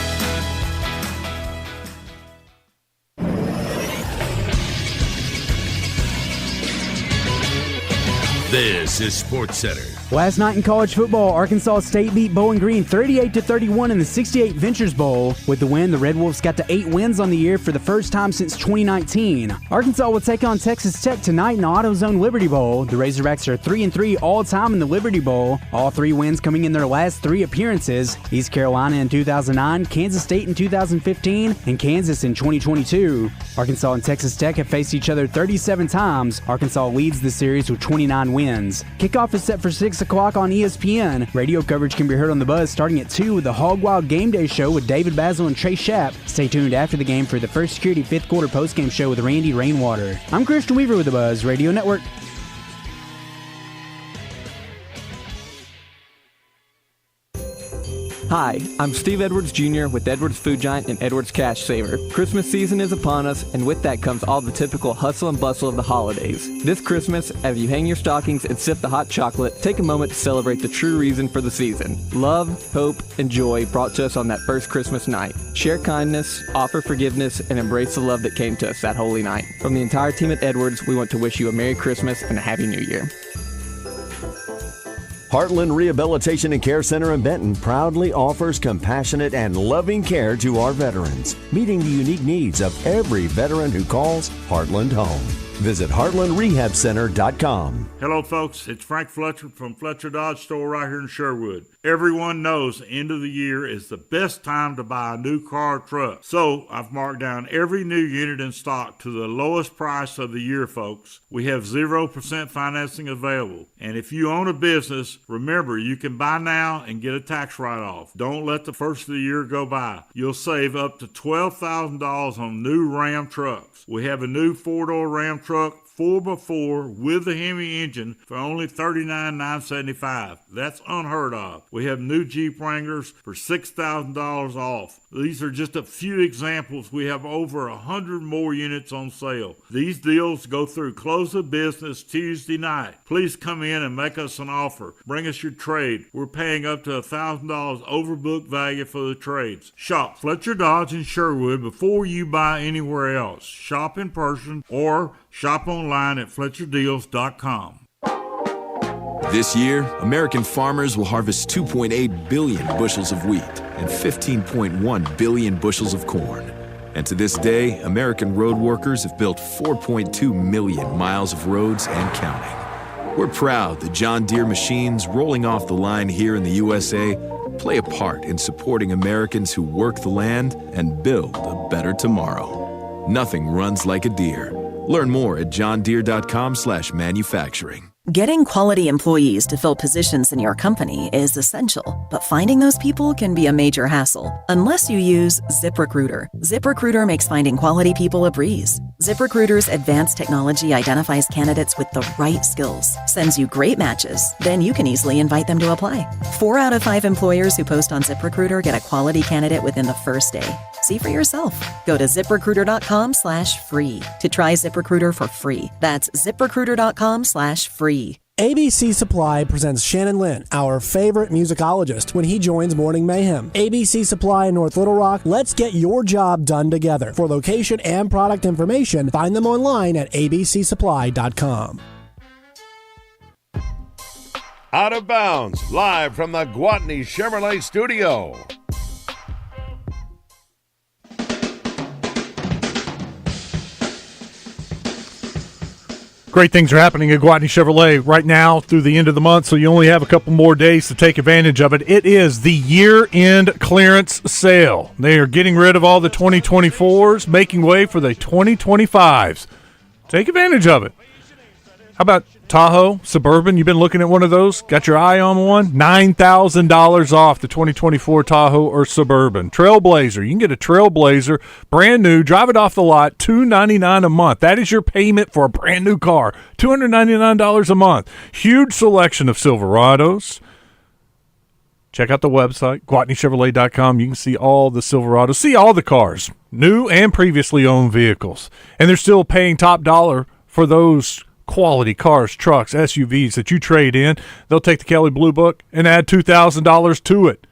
This is Sports Center. Last night in college football, Arkansas State beat Bowling Green 38-31 in the 68 Ventures Bowl. With the win, the Red Wolves got to 8 wins on the year for the first time since 2019. Arkansas will take on Texas Tech tonight in the AutoZone Liberty Bowl. The Razorbacks are 3-3 all-time in the Liberty Bowl. All 3 wins coming in their last 3 appearances. East Carolina in 2009, Kansas State in 2015, and Kansas in 2022. Arkansas and Texas Tech have faced each other 37 times. Arkansas leads the series with 29 wins. Kickoff is set for 6 o'clock on ESPN. Radio coverage can be heard on The Buzz starting at 2 with the Hog Wild Game Day Show with David Basil and Trey Schapp. Stay tuned after the game for the First Security 5th Quarter postgame show with Randy Rainwater. I'm Christian Weaver with The Buzz Radio Network. Hi, I'm Steve Edwards Jr. with Edwards Food Giant and Edwards Cash Saver. Christmas season is upon us, and with that comes all the typical hustle and bustle of the holidays. This Christmas, as you hang your stockings and sip the hot chocolate, take a moment to celebrate the true reason for the season. Love, hope, and joy brought to us on that first Christmas night. Share kindness, offer forgiveness, and embrace the love that came to us that holy night. From the entire team at Edwards, we want to wish you a Merry Christmas and a Happy New Year. Heartland Rehabilitation and Care Center in Benton proudly offers compassionate and loving care to our veterans, meeting the unique needs of every veteran who calls Heartland home. Visit heartlandrehabcenter.com. Hello, folks. It's Frank Fletcher from Fletcher Dodge Store right here in Sherwood. Everyone knows the end of the year is the best time to buy a new car or truck. So I've marked down every new unit in stock to the lowest price of the year, folks. We have 0% financing available. And if you own a business, remember you can buy now and get a tax write-off. Don't let the first of the year go by. You'll save up to $12,000 on new Ram trucks. We have a new 4-door Ram truck, 4x4 with the Hemi engine for only $39,975. That's unheard of. We have new Jeep Wranglers for $6,000 off. These are just a few examples. We have over 100 more units on sale. These deals go through close of business Tuesday night. Please come in and make us an offer. Bring us your trade. We're paying up to $1,000 overbook value for the trades. Shop Fletcher Dodge in Sherwood before you buy anywhere else. Shop in person or shop online at FletcherDeals.com. This year, American farmers will harvest 2.8 billion bushels of wheat and 15.1 billion bushels of corn. And to this day, American road workers have built 4.2 million miles of roads and counting. We're proud that John Deere machines rolling off the line here in the USA play a part in supporting Americans who work the land and build a better tomorrow. Nothing runs like a Deere. Learn more at johndeere.com/manufacturing. Getting quality employees to fill positions in your company is essential, but finding those people can be a major hassle unless you use ZipRecruiter. ZipRecruiter makes finding quality people a breeze. ZipRecruiter's advanced technology identifies candidates with the right skills, sends you great matches, then you can easily invite them to apply. 4 out of 5 employers who post on ZipRecruiter get a quality candidate within the first day. See for yourself. Go to ZipRecruiter.com/free to try ZipRecruiter for free. That's ZipRecruiter.com/free. ABC Supply presents Shannon Lynn, our favorite musicologist, when he joins Morning Mayhem. ABC Supply in North Little Rock, let's get your job done together. For location and product information, find them online at abcsupply.com. Out of Bounds, live from the Gwatney Chevrolet studio. Great things are happening at Gwatney Chevrolet right now through the end of the month, so you only have a couple more days to take advantage of it. It is the year-end clearance sale. They are getting rid of all the 2024s, making way for the 2025s. Take advantage of it. How about Tahoe, Suburban? You've been looking at one of those? Got your eye on one? $9,000 off the 2024 Tahoe or Suburban. Trailblazer. You can get a Trailblazer, brand new, drive it off the lot, $299 a month. That is your payment for a brand new car, $299 a month. Huge selection of Silverados. Check out the website, GwatneyChevrolet.com. You can see all the Silverados, see all the cars, new and previously owned vehicles. And they're still paying top dollar for those quality cars, trucks, SUVs that you trade in. They'll take the Kelley Blue Book and add $2,000 to it.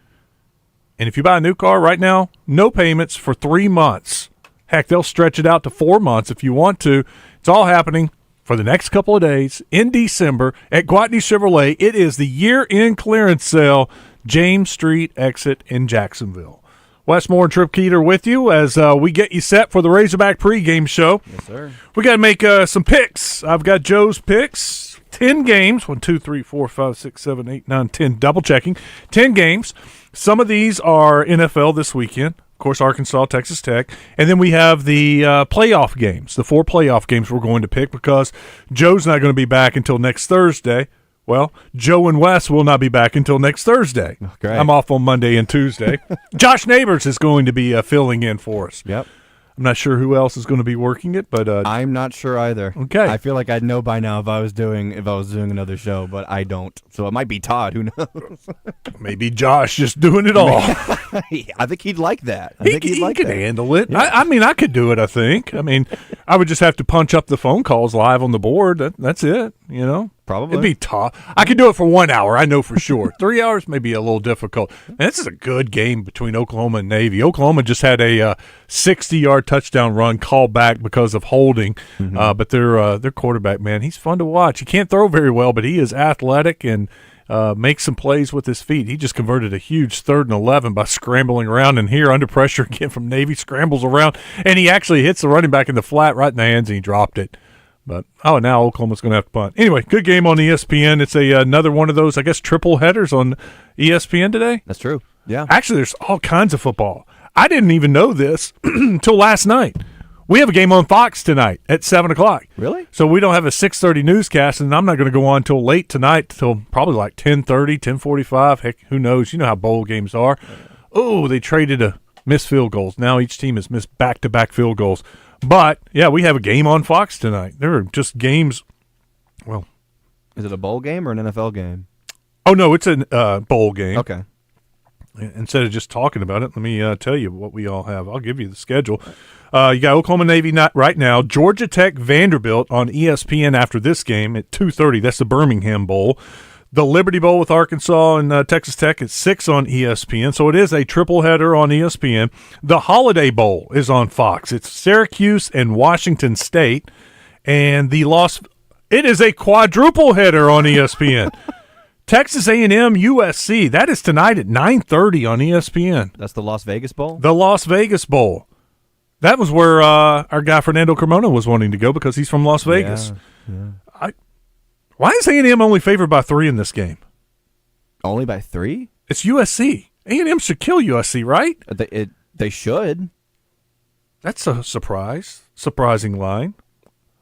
And if you buy a new car right now, no payments for 3 months. Heck, they'll stretch it out to 4 months if you want to. It's all happening for the next couple of days in December at Gwatney Chevrolet. It is the year-end clearance sale, James Street exit in Jacksonville. Wes Moore and Trip Keeter with you as we get you set for the Razorback pregame show. Yes, sir. We got to make some picks. I've got Joe's picks. 10 games. 1, 2, 3, 4, 5, 6, 7, 8, 9, 10. Double checking. 10 games. Some of these are NFL this weekend. Of course, Arkansas, Texas Tech. And then we have the playoff games, the 4 playoff games we're going to pick because Joe's not going to be back until next Thursday. Well, Joe and Wes will not be back until next Thursday. Great. I'm off on Monday and Tuesday. Josh Neighbors is going to be filling in for us. Yep. I'm not sure who else is going to be working it, but I'm not sure either. Okay. I feel like I'd know by now if I was doing another show, but I don't. So it might be Todd. Who knows? Maybe Josh just doing it all. I think he'd like that. He could handle it. Yeah. I mean, I could do it, I think. I mean, I would just have to punch up the phone calls live on the board. That's it, Probably. It'd be tough. I could do it for 1 hour, I know for sure. 3 hours may be a little difficult. And this is a good game between Oklahoma and Navy. Oklahoma just had a 60-yard touchdown run called back because of holding. But their quarterback, man, he's fun to watch. He can't throw very well, but he is athletic and makes some plays with his feet. He just converted a huge 3rd and 11 by scrambling around, and here under pressure again from Navy, scrambles around, and he actually hits the running back in the flat right in the hands, and he dropped it. But, now Oklahoma's going to have to punt. Anyway, good game on ESPN. It's another one of those, I guess, triple headers on ESPN today. That's true. Yeah. Actually, there's all kinds of football. I didn't even know this until last night. We have a game on Fox tonight at 7 o'clock. Really? So we don't have a 6:30 newscast, and I'm not going to go on until late tonight, till probably like 10:30, 10:45. Heck, who knows? You know how bowl games are. Oh, they traded missed field goals. Now each team has missed back-to-back field goals. But, yeah, we have a game on Fox tonight. There are just games. Well, is it a bowl game or an NFL game? Oh, no, it's a bowl game. Okay. Instead of just talking about it, let me tell you what we all have. I'll give you the schedule. You got Oklahoma Navy right now. Georgia Tech Vanderbilt on ESPN after this game at 2:30. That's the Birmingham Bowl. The Liberty Bowl with Arkansas and Texas Tech at 6 on ESPN. So it is a triple header on ESPN. The Holiday Bowl is on Fox. It's Syracuse and Washington State. And it is a quadruple header on ESPN. Texas A&M USC. That is tonight at 9:30 on ESPN. That's the Las Vegas Bowl? The Las Vegas Bowl. That was where our guy Fernando Carmona was wanting to go because he's from Las Vegas. Yeah. Why is A&M only favored by 3 in this game? Only by 3? It's USC. A&M should kill USC, right? They should. That's a surprising line.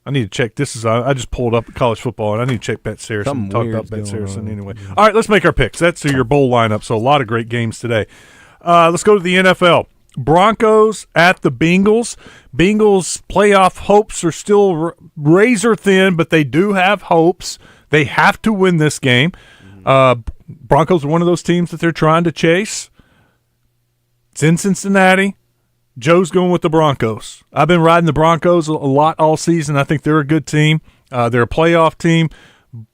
I need to check. I just pulled up college football, and I need to check Bet Saracen. Talk about Bet Saracen anyway. All right, let's make our picks. That's your bowl lineup, so a lot of great games today. Let's go to the NFL. Broncos at the Bengals. Bengals playoff hopes are still razor thin, but they do have hopes. They have to win this game. Broncos are one of those teams that they're trying to chase. It's in Cincinnati. Joe's going with the Broncos. I've been riding the Broncos a lot all season. I think they're a good team. They're a playoff team.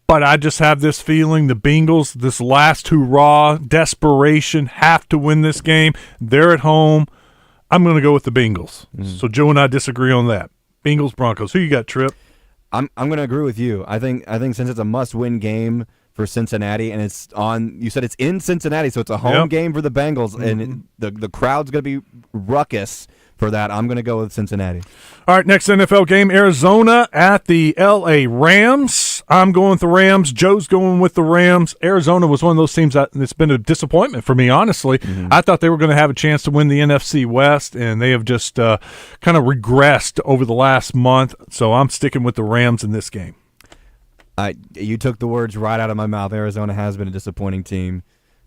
But I just have this feeling the Bengals, this last hurrah, desperation, have to win this game. They're at home. I'm going to go with the Bengals. So Joe and I disagree on that. Bengals, Broncos. Who you got, Trip? I'm going to agree with you. I think since it's a must-win game for Cincinnati, and it's on. You said it's in Cincinnati, so it's a home game for the Bengals, and the crowd's going to be ruckus for that. I'm going to go with Cincinnati. All right, next NFL game, Arizona at the L.A. Rams. I'm going with the Rams. Joe's going with the Rams. Arizona was one of those teams that's been a disappointment for me, honestly. I thought they were going to have a chance to win the NFC West, and they have just kind of regressed over the last month. So I'm sticking with the Rams in this game. You took the words right out of my mouth. Arizona has been a disappointing team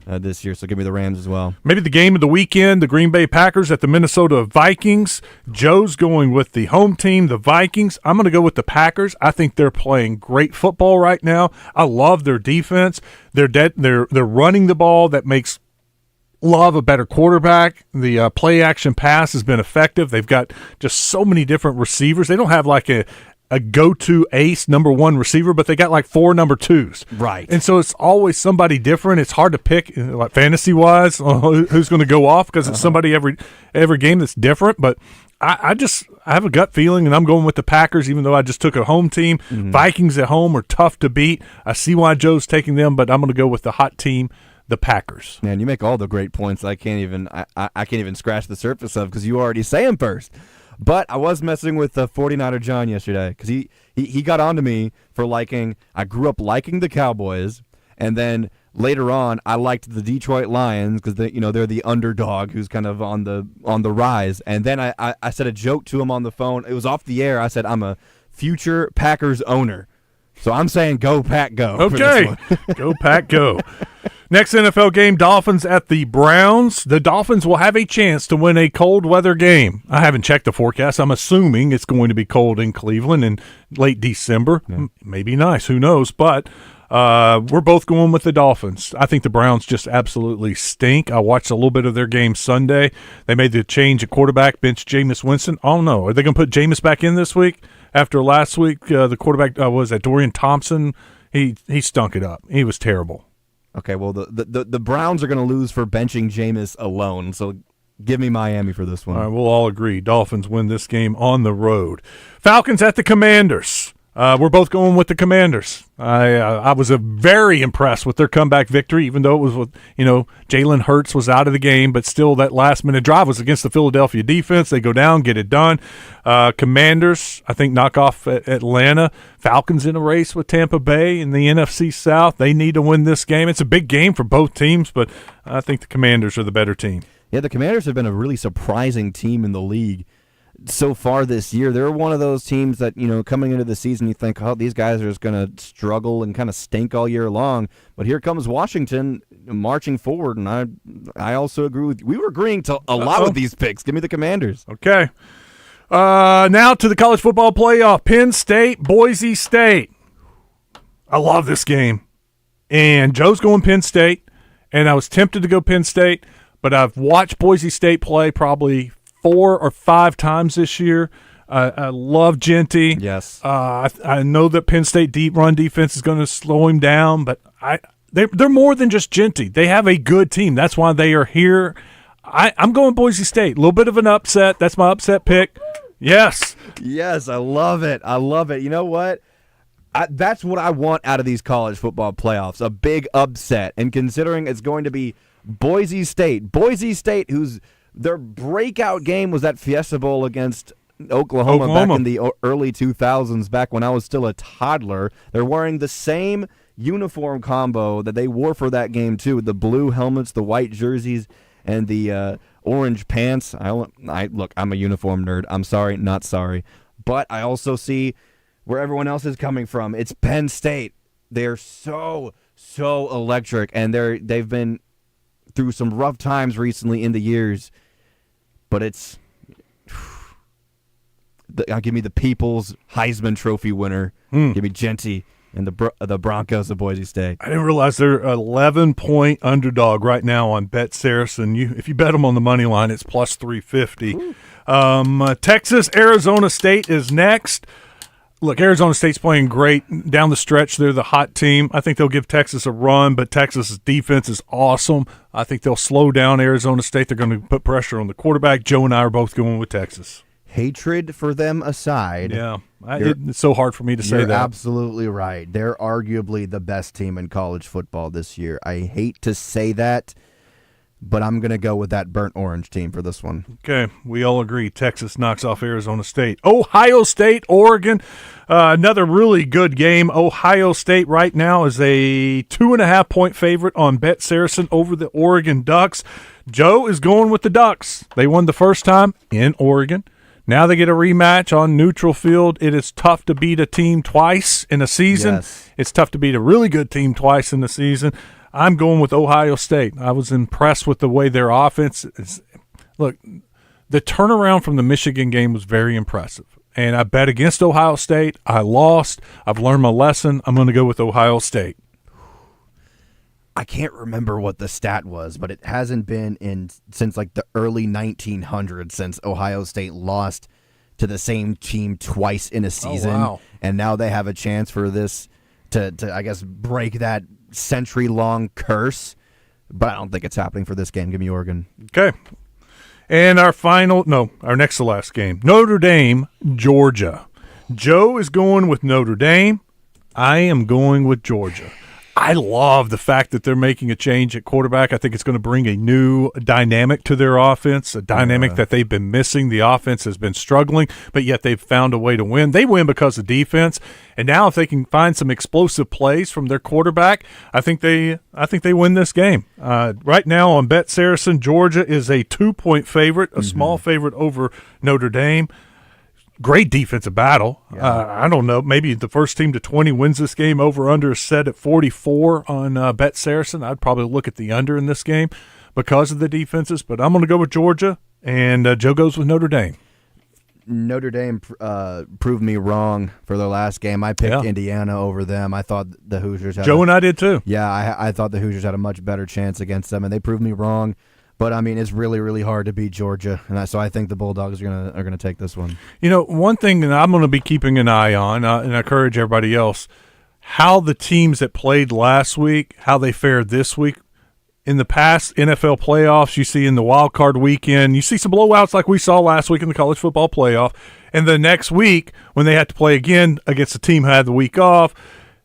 this year, so give me the Rams as well. Maybe the game of the weekend, the Green Bay Packers at the Minnesota Vikings. Joe's going with the home team, the Vikings. I'm going to go with the Packers. I think they're playing great football right now. I love their defense. They're running the ball. That makes Love a better quarterback. The play-action pass has been effective. They've got just so many different receivers. They don't have like a go-to ace number one receiver, but they got like 4 number 2s. Right. And so it's always somebody different. It's hard to pick, like fantasy-wise, who's going to go off because it's somebody every game that's different. But I have a gut feeling, and I'm going with the Packers, even though I just took a home team. Vikings at home are tough to beat. I see why Joe's taking them, but I'm going to go with the hot team, the Packers. Man, you make all the great points. I can't even scratch the surface of because you already say them first. But I was messing with 49er John yesterday because he got on to me for liking – I grew up liking the Cowboys, and then later on I liked the Detroit Lions because they're the underdog who's kind of on the rise. And then I said a joke to him on the phone. It was off the air. I said I'm a future Packers owner. So I'm saying go Pack go. Okay, go Pack go. Next NFL game, Dolphins at the Browns. The Dolphins will have a chance to win a cold weather game. I haven't checked the forecast. I'm assuming it's going to be cold in Cleveland in late December. Yeah. Maybe nice. Who knows? But we're both going with the Dolphins. I think the Browns just absolutely stink. I watched a little bit of their game Sunday. They made the change at quarterback, bench Jameis Winston. Oh, no. Are they going to put Jameis back in this week? After last week, the quarterback was that Dorian Thompson. He stunk it up. He was terrible. Okay, well, the Browns are going to lose for benching Jameis alone, so give me Miami for this one. All right, we'll all agree. Dolphins win this game on the road. Falcons at the Commanders. We're both going with the Commanders. I was very impressed with their comeback victory, even though it was with, Jalen Hurts was out of the game, but still that last-minute drive was against the Philadelphia defense. They go down, get it done. Commanders, I think, knock off Atlanta. Falcons in a race with Tampa Bay in the NFC South. They need to win this game. It's a big game for both teams, but I think the Commanders are the better team. Yeah, the Commanders have been a really surprising team in the league so far this year. They're one of those teams that, coming into the season, you think, oh, these guys are just going to struggle and kind of stink all year long. But here comes Washington marching forward, and I also agree with you. We were agreeing to a lot with these picks. Give me the Commanders. Okay. Now to the college football playoff. Penn State, Boise State. I love this game. And Joe's going Penn State, and I was tempted to go Penn State, but I've watched Boise State play probably 4 or 5 times this year. I love Genty. Yes. I know that Penn State deep run defense is going to slow him down, but they're more than just Genty. They have a good team. That's why they are here. I'm going Boise State. A little bit of an upset. That's my upset pick. Yes. Yes, I love it. I love it. You know what? That's what I want out of these college football playoffs, a big upset. And considering it's going to be Boise State, who's their breakout game was that Fiesta Bowl against Oklahoma back in the early 2000s, back when I was still a toddler. They're wearing the same uniform combo that they wore for that game, too, the blue helmets, the white jerseys, and the orange pants. Look, I'm a uniform nerd. I'm sorry, not sorry. But I also see where everyone else is coming from. It's Penn State. They're so electric, and they've been through some rough times recently in the years. But it's give me the People's Heisman Trophy winner. Give me Genty and the Broncos of Boise State. I didn't realize they're 11-point underdog right now on Bet Saracen. If you bet them on the money line, it's plus 350. Texas, Arizona State is next. Look, Arizona State's playing great down the stretch. They're the hot team. I think they'll give Texas a run, but Texas's defense is awesome. I think they'll slow down Arizona State. They're going to put pressure on the quarterback. Joe and I are both going with Texas. Hatred for them aside. Yeah, it's so hard for me to say that. You're absolutely right. They're arguably the best team in college football this year. I hate to say that, but I'm going to go with that burnt orange team for this one. Okay, we all agree. Texas knocks off Arizona State. Ohio State, Oregon, another really good game. Ohio State right now is a 2.5-point favorite on Bet Saracen over the Oregon Ducks. Joe is going with the Ducks. They won the first time in Oregon. Now they get a rematch on neutral field. It is tough to beat a team twice in a season. Yes. It's tough to beat a really good team twice in a season. I'm going with Ohio State. I was impressed with the way their offense is. Look, the turnaround from the Michigan game was very impressive. And I bet against Ohio State. I lost. I've learned my lesson. I'm going to go with Ohio State. I can't remember what the stat was, but it hasn't been since like the early 1900s since Ohio State lost to the same team twice in a season. Oh, wow. And now they have a chance for this to I guess, break that century-long curse. But I don't think it's happening for this game. Give me Oregon. Okay. And our next to last game, Notre Dame, Georgia. Joe is going with Notre Dame. I am going with Georgia. I love the fact that they're making a change at quarterback. I think it's going to bring a new dynamic to their offense, a dynamic that they've been missing. The offense has been struggling, but yet they've found a way to win. They win because of defense, and now if they can find some explosive plays from their quarterback, I think they win this game. Right now on Bet Saracen, Georgia is a 2-point favorite, a small favorite over Notre Dame. great defensive battle. I don't know. Maybe the first team to 20 wins this game. Over under is set at 44 on Bet Saracen. I'd probably look at the under in this game because of the defenses, but I'm going to go with Georgia, and Joe goes with Notre Dame. Notre Dame proved me wrong for their last game. I picked Indiana over them. I thought the Hoosiers had and I did too. Yeah, I thought the Hoosiers had a much better chance against them, and they proved me wrong. But, I mean, it's really, really hard to beat Georgia, and so I think the Bulldogs are gonna take this one. You know, one thing that I'm going to be keeping an eye on, and I encourage everybody else, how the teams that played last week, how they fared this week. In the past NFL playoffs, you see in the wild card weekend, you see some blowouts like we saw last week in the college football playoff, and the next week when they have to play again against a team who had the week off,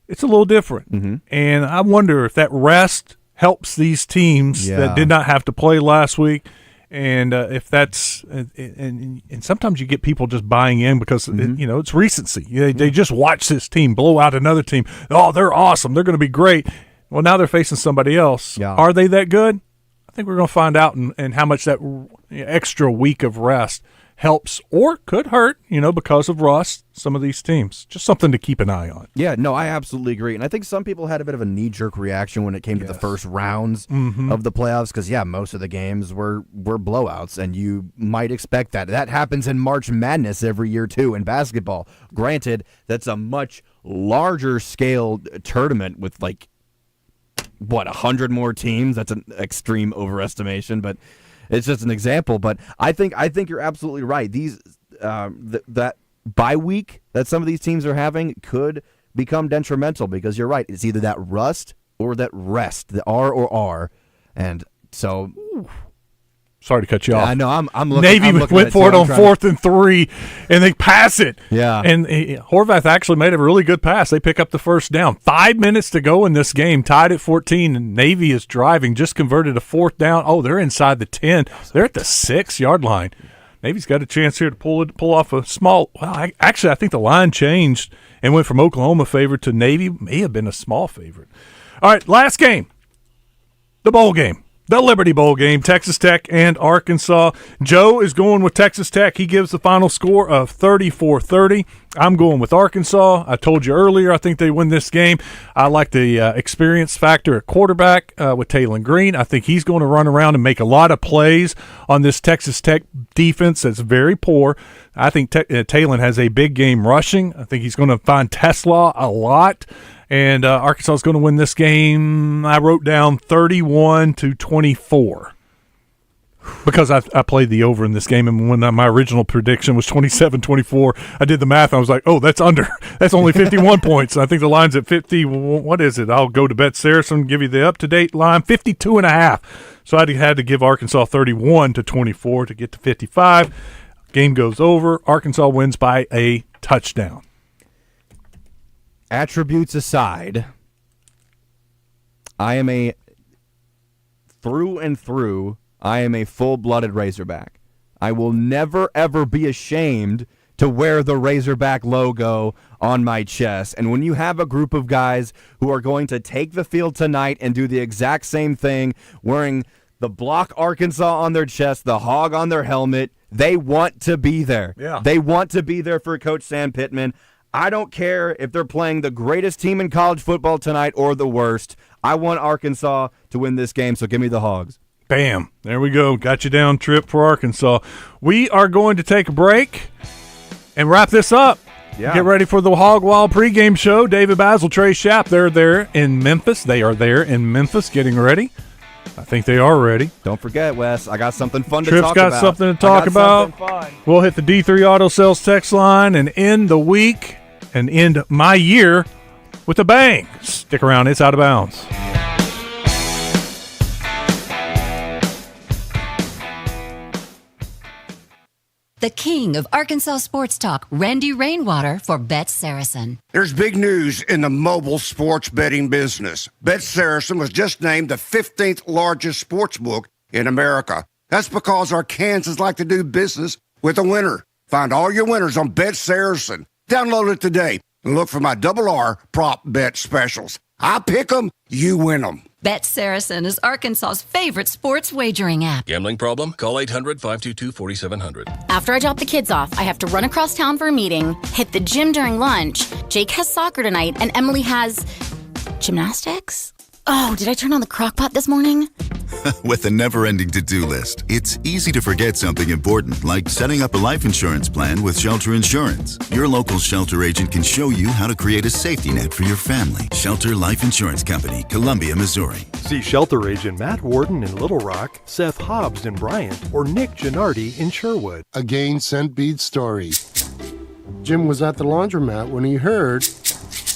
it's a little different. Mm-hmm. And I wonder if that rest helps these teams that did not have to play last week, and if that's and sometimes you get people just buying in because it's recency. They just watch this team blow out another team. Oh, they're awesome. They're going to be great. Well, now they're facing somebody else. Yeah. Are they that good? I think we're going to find out, and how much that extra week of rest helps or could hurt, because of rust, some of these teams. Just something to keep an eye on. Yeah, no, I absolutely agree. And I think some people had a bit of a knee-jerk reaction when it came to the first rounds of the playoffs because, most of the games were blowouts, and you might expect that. That happens in March Madness every year, too, in basketball. Granted, that's a much larger scale tournament with, 100 more teams? That's an extreme overestimation, but it's just an example. But I think you're absolutely right. These that bye week that some of these teams are having could become detrimental because you're right. It's either that rust or that rest, the R or R, and so. Sorry to cut you off. I know. I'm looking. Navy I'm looking went for it on 4th and 3, and they pass it. Yeah. And Horvath actually made a really good pass. They pick up the first down. 5 minutes to go in this game, tied at 14, and Navy is driving, just converted a 4th down. Oh, they're inside the 10. They're at the 6-yard line. Navy's got a chance here to pull off a small – well, I think the line changed and went from Oklahoma favorite to Navy. May have been a small favorite. All right, last game, the bowl game. The Liberty Bowl game, Texas Tech and Arkansas. Joe is going with Texas Tech. He gives the final score of 34-30. I'm going with Arkansas. I told you earlier I think they win this game. I like the experience factor at quarterback with Taylon Green. I think he's going to run around and make a lot of plays on this Texas Tech defense that's very poor. I think Taylon has a big game rushing. I think he's going to find Tesla a lot. And Arkansas is going to win this game. I wrote down 31-24 because I played the over in this game. And when my original prediction was 27-24, I did the math. I was like, oh, that's under. That's only 51 points. I think the line's at 50. What is it? I'll go to Bet Saracen, give you the up-to-date line, 52.5. So I had to give Arkansas 31-24 to get to 55. Game goes over. Arkansas wins by a touchdown. Attributes aside, I am a full-blooded Razorback. I will never, ever be ashamed to wear the Razorback logo on my chest. And when you have a group of guys who are going to take the field tonight and do the exact same thing, wearing the Block Arkansas on their chest, the hog on their helmet, they want to be there. Yeah. They want to be there for Coach Sam Pittman. I don't care if they're playing the greatest team in college football tonight or the worst. I want Arkansas to win this game, so give me the Hogs. Bam. There we go. Got you down, Trip, for Arkansas. We are going to take a break and wrap this up. Yeah. Get ready for the Hog Wild pregame show. David Basil, Trey Schapp, they're there in Memphis. They are there in Memphis getting ready. I think they are ready. Don't forget, Wes, I got something fun to Trip's talk about. got something to talk about. We'll hit the D3 Auto Sales text line and end the week and end my year with a bang. Stick around. It's Out of Bounds. The king of Arkansas sports talk, Randy Rainwater for Bet Saracen. There's big news in the mobile sports betting business. Bet Saracen was just named the 15th largest sports book in America. That's because our Kansans like to do business with a winner. Find all your winners on Bet Saracen. Download it today and look for my Double R prop bet specials. I pick them, you win them. Bet Saracen is Arkansas's favorite sports wagering app. Gambling problem? Call 800-522-4700. After I drop the kids off, I have to run across town for a meeting, hit the gym during lunch. Jake has soccer tonight, and Emily has gymnastics? Oh, did I turn on the crock pot this morning? With a never-ending to-do list, it's easy to forget something important, like setting up a life insurance plan with Shelter Insurance. Your local Shelter agent can show you how to create a safety net for your family. Shelter Life Insurance Company, Columbia, Missouri. See Shelter agent Matt Warden in Little Rock, Seth Hobbs in Bryant, or Nick Gennardi in Sherwood. A Gain Scent Bead story. Jim was at the laundromat when he heard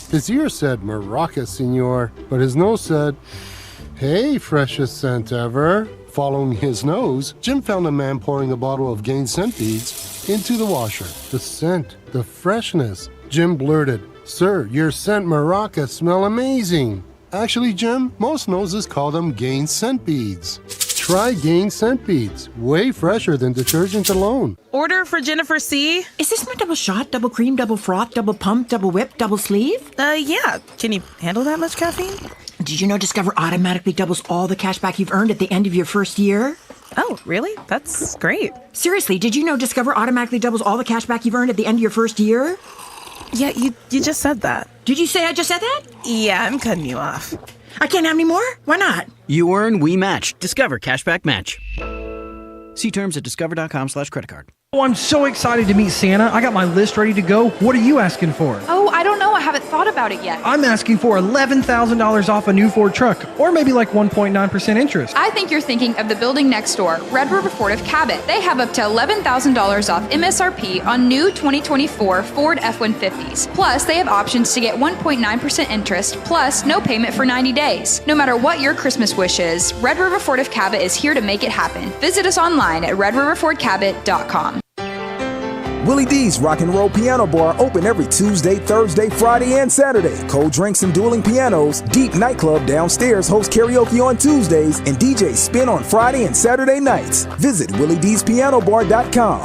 his ear said, "Maraca, senor," but his nose said, "Hey, freshest scent ever." Following his nose, Jim found a man pouring a bottle of Gain Scent Beads into the washer. The scent, the freshness. Jim blurted, "Sir, your scent Maraca smell amazing." Actually, Jim, most noses call them Gain Scent Beads. Try Gain Scent Beads. Way fresher than detergent alone. Order for Jennifer C. Is this my double shot, double cream, double froth, double pump, double whip, double sleeve? Yeah. Can you handle that much caffeine? Did you know Discover automatically doubles all the cash back you've earned at the end of your first year? Oh, really? That's great. Seriously, did you know Discover automatically doubles all the cash back you've earned at the end of your first year? Yeah, you just said that. Did you say I just said that? Yeah, I'm cutting you off. I can't have any more? Why not? You earn, we match. Discover Cashback Match. See terms at discover.com/creditcard. Oh, I'm so excited to meet Santa. I got my list ready to go. What are you asking for? Oh, I don't know. I haven't thought about it yet. I'm asking for $11,000 off a new Ford truck, or maybe like 1.9% interest. I think you're thinking of the building next door, Red River Ford of Cabot. They have up to $11,000 off MSRP on new 2024 Ford F-150s. Plus, they have options to get 1.9% interest, plus no payment for 90 days. No matter what your Christmas wish is, Red River Ford of Cabot is here to make it happen. Visit us online at redriverfordcabot.com. Willie D's Rock and Roll Piano Bar open every Tuesday, Thursday, Friday, and Saturday. Cold drinks and dueling pianos. Deep Nightclub downstairs hosts karaoke on Tuesdays and DJs spin on Friday and Saturday nights. Visit WillieD'sPianoBar.com.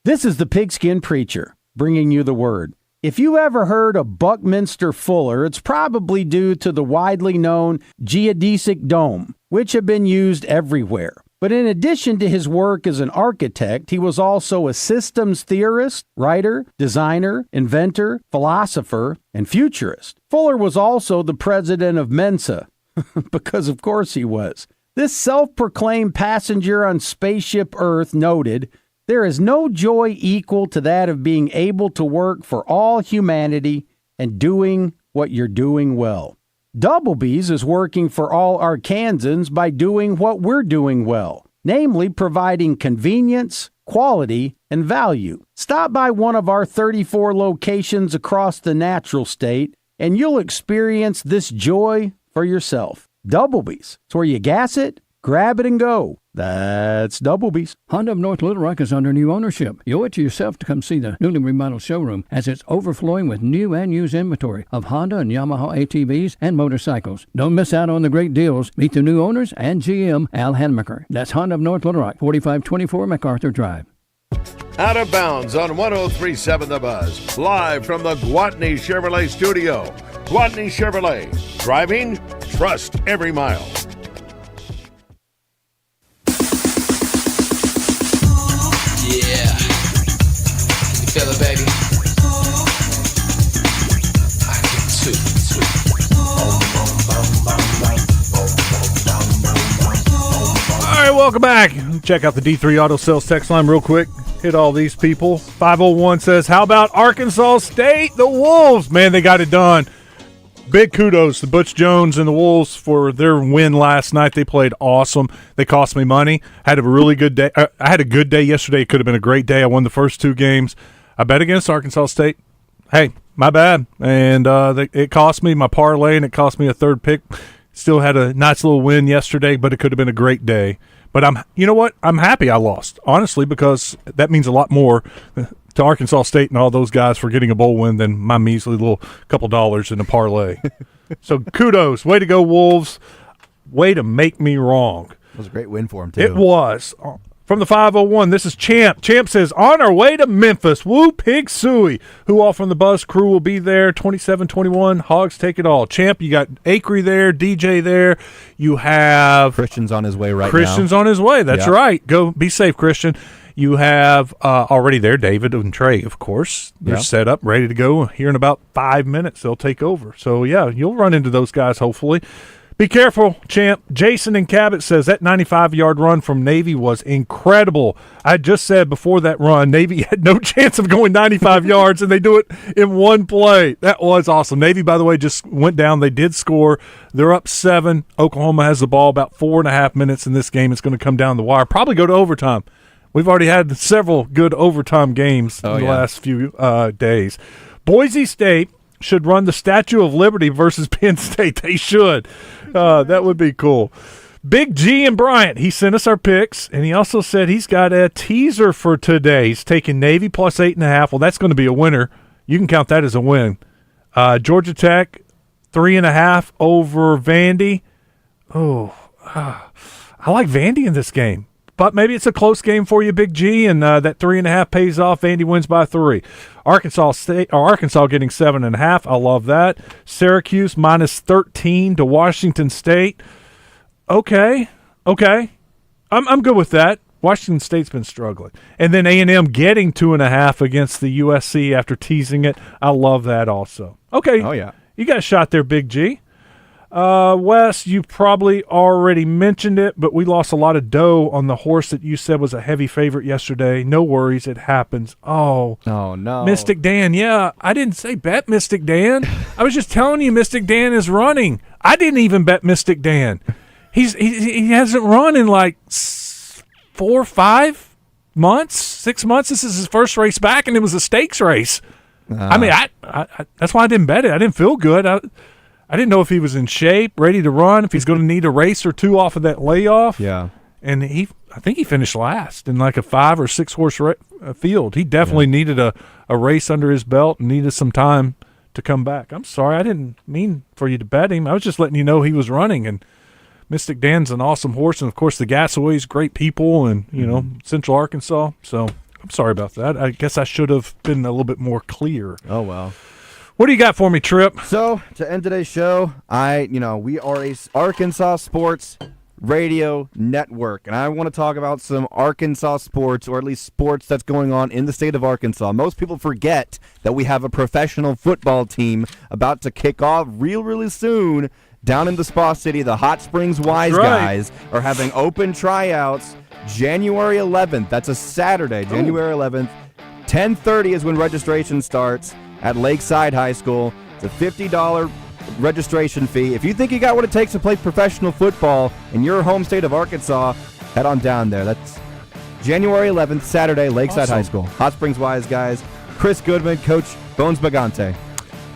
This is the Pigskin Preacher, bringing you the word. If you ever heard of Buckminster Fuller, it's probably due to the widely known geodesic dome, which have been used everywhere. But in addition to his work as an architect, he was also a systems theorist, writer, designer, inventor, philosopher, and futurist. Fuller was also the president of Mensa, because of course he was. This self-proclaimed passenger on Spaceship Earth noted, "There is no joy equal to that of being able to work for all humanity and doing what you're doing well." Doublebees is working for all Arkansans by doing what we're doing well, namely providing convenience, quality, and value. Stop by one of our 34 locations across the natural state, and you'll experience this joy for yourself. Doublebees. It's where you gas it, grab it, and go. That's Doublebees. Honda of North Little Rock is under new ownership. You owe it to yourself to come see the newly remodeled showroom, as it's overflowing with new and used inventory of Honda and Yamaha ATVs and motorcycles. Don't miss out on the great deals. Meet the new owners and GM Al Hanmaker. That's Honda of North Little Rock, 4524 MacArthur Drive. Out of Bounds on 103.7 The Buzz. Live from the Gwatney Chevrolet studio. Gwatney Chevrolet. Driving, trust every mile. Yeah. You feel it, baby? I get too. All right, welcome back. Check out the D3 Auto Sales text line real quick. Hit all these people. 501 says, how about Arkansas State? The Wolves. Man, they got it done. Big kudos to Butch Jones and the Wolves for their win last night. They played awesome. They cost me money. I had a really good day. I had a good day yesterday. It could have been a great day. I won the first two games. I bet against Arkansas State. Hey, my bad. And it cost me my parlay, and it cost me a third pick. Still had a nice little win yesterday, but it could have been a great day. But you know what? I'm happy I lost, honestly, because that means a lot more to Arkansas State and all those guys for getting a bowl win than my measly little couple dollars in a parlay. So kudos. Way to go, Wolves. Way to make me wrong. It was a great win for them, too. It was. From the 501, this is Champ. Champ says, on our way to Memphis. Woo pig suey. Who all from the bus crew will be there? 2721. Hogs take it all. Champ, you got Acree there, DJ there. You have Christian's on his way right now. Christian's on his way. That's right. Go be safe, Christian. You have already there David and Trey, of course. They're set up, ready to go. Here in about 5 minutes, they'll take over. So, yeah, you'll run into those guys, hopefully. Be careful, Champ. Jason in Cabot says that 95-yard run from Navy was incredible. I just said before that run, Navy had no chance of going 95 yards, and they do it in one play. That was awesome. Navy, by the way, just went down. They did score. They're up 7. Oklahoma has the ball about 4.5 minutes in this game. It's going to come down the wire. Probably go to overtime. We've already had several good overtime games in the last few days. Boise State should run the Statue of Liberty versus Penn State. They should. That would be cool. Big G and Bryant, he sent us our picks, and he also said he's got a teaser for today. He's taking Navy plus 8.5. Well, that's going to be a winner. You can count that as a win. Georgia Tech, 3.5 over Vandy. Oh, I like Vandy in this game. But maybe it's a close game for you, Big G, and that 3.5 pays off. Vandy wins by 3. Arkansas getting 7.5. I love that. Syracuse minus 13 to Washington State. Okay. I'm good with that. Washington State's been struggling. And then A&M getting 2.5 against the USC after teasing it. I love that also. Okay. Oh, yeah. You got a shot there, Big G. Wes, you probably already mentioned it, but we lost a lot of dough on the horse that you said was a heavy favorite yesterday. No worries, it happens. Oh no. Mystic Dan, yeah, I didn't say bet Mystic Dan. I was just telling you Mystic Dan is running. I didn't even bet Mystic Dan. He hasn't run in like 4 or 5 months, 6 months. This is his first race back, and it was a stakes race. I mean, I that's why I didn't bet it. I didn't feel good. I didn't know if he was in shape, ready to run, if he's going to need a race or two off of that layoff. Yeah. And I think he finished last in like a 5 or 6 horse field. He definitely needed a race under his belt and needed some time to come back. I'm sorry. I didn't mean for you to bet him. I was just letting you know he was running. And Mystic Dan's an awesome horse. And, of course, the Gassaways, great people, and, Central Arkansas. So I'm sorry about that. I guess I should have been a little bit more clear. Oh, well. What do you got for me, Trip? So, to end today's show, we are a Arkansas sports radio network, and I want to talk about some Arkansas sports, or at least sports that's going on in the state of Arkansas. Most people forget that we have a professional football team about to kick off really soon down in the Spa City. The Hot Springs Wise guys are having open tryouts January 11th. That's a Saturday, January 11th. 10:30 is when registration starts at Lakeside High School. It's a $50 registration fee. If you think you got what it takes to play professional football in your home state of Arkansas, head on down there. That's January 11th, Saturday, Lakeside High School. Hot Springs Wise guys, Chris Goodman, Coach Bones Bagante.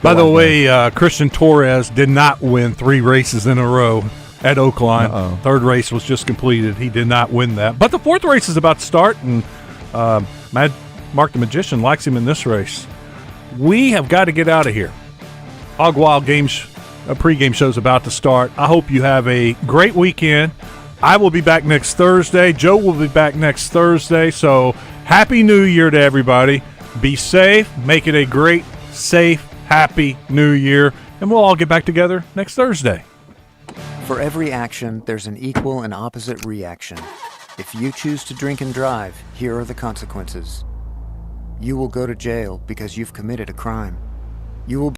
By the way, Christian Torres did not win 3 races in a row at Oakline. Uh-oh. 3rd race was just completed. He did not win that. But the 4th race is about to start, and Mark the Magician likes him in this race. We have got to get out of here. Hog Wild pregame show's about to start. I hope you have a great weekend. I will be back next Thursday. Joe will be back next Thursday. So Happy New Year to everybody. Be safe. Make it a great, safe, happy New Year. And we'll all get back together next Thursday. For every action, there's an equal and opposite reaction. If you choose to drink and drive, here are the consequences. You will go to jail because you've committed a crime. You will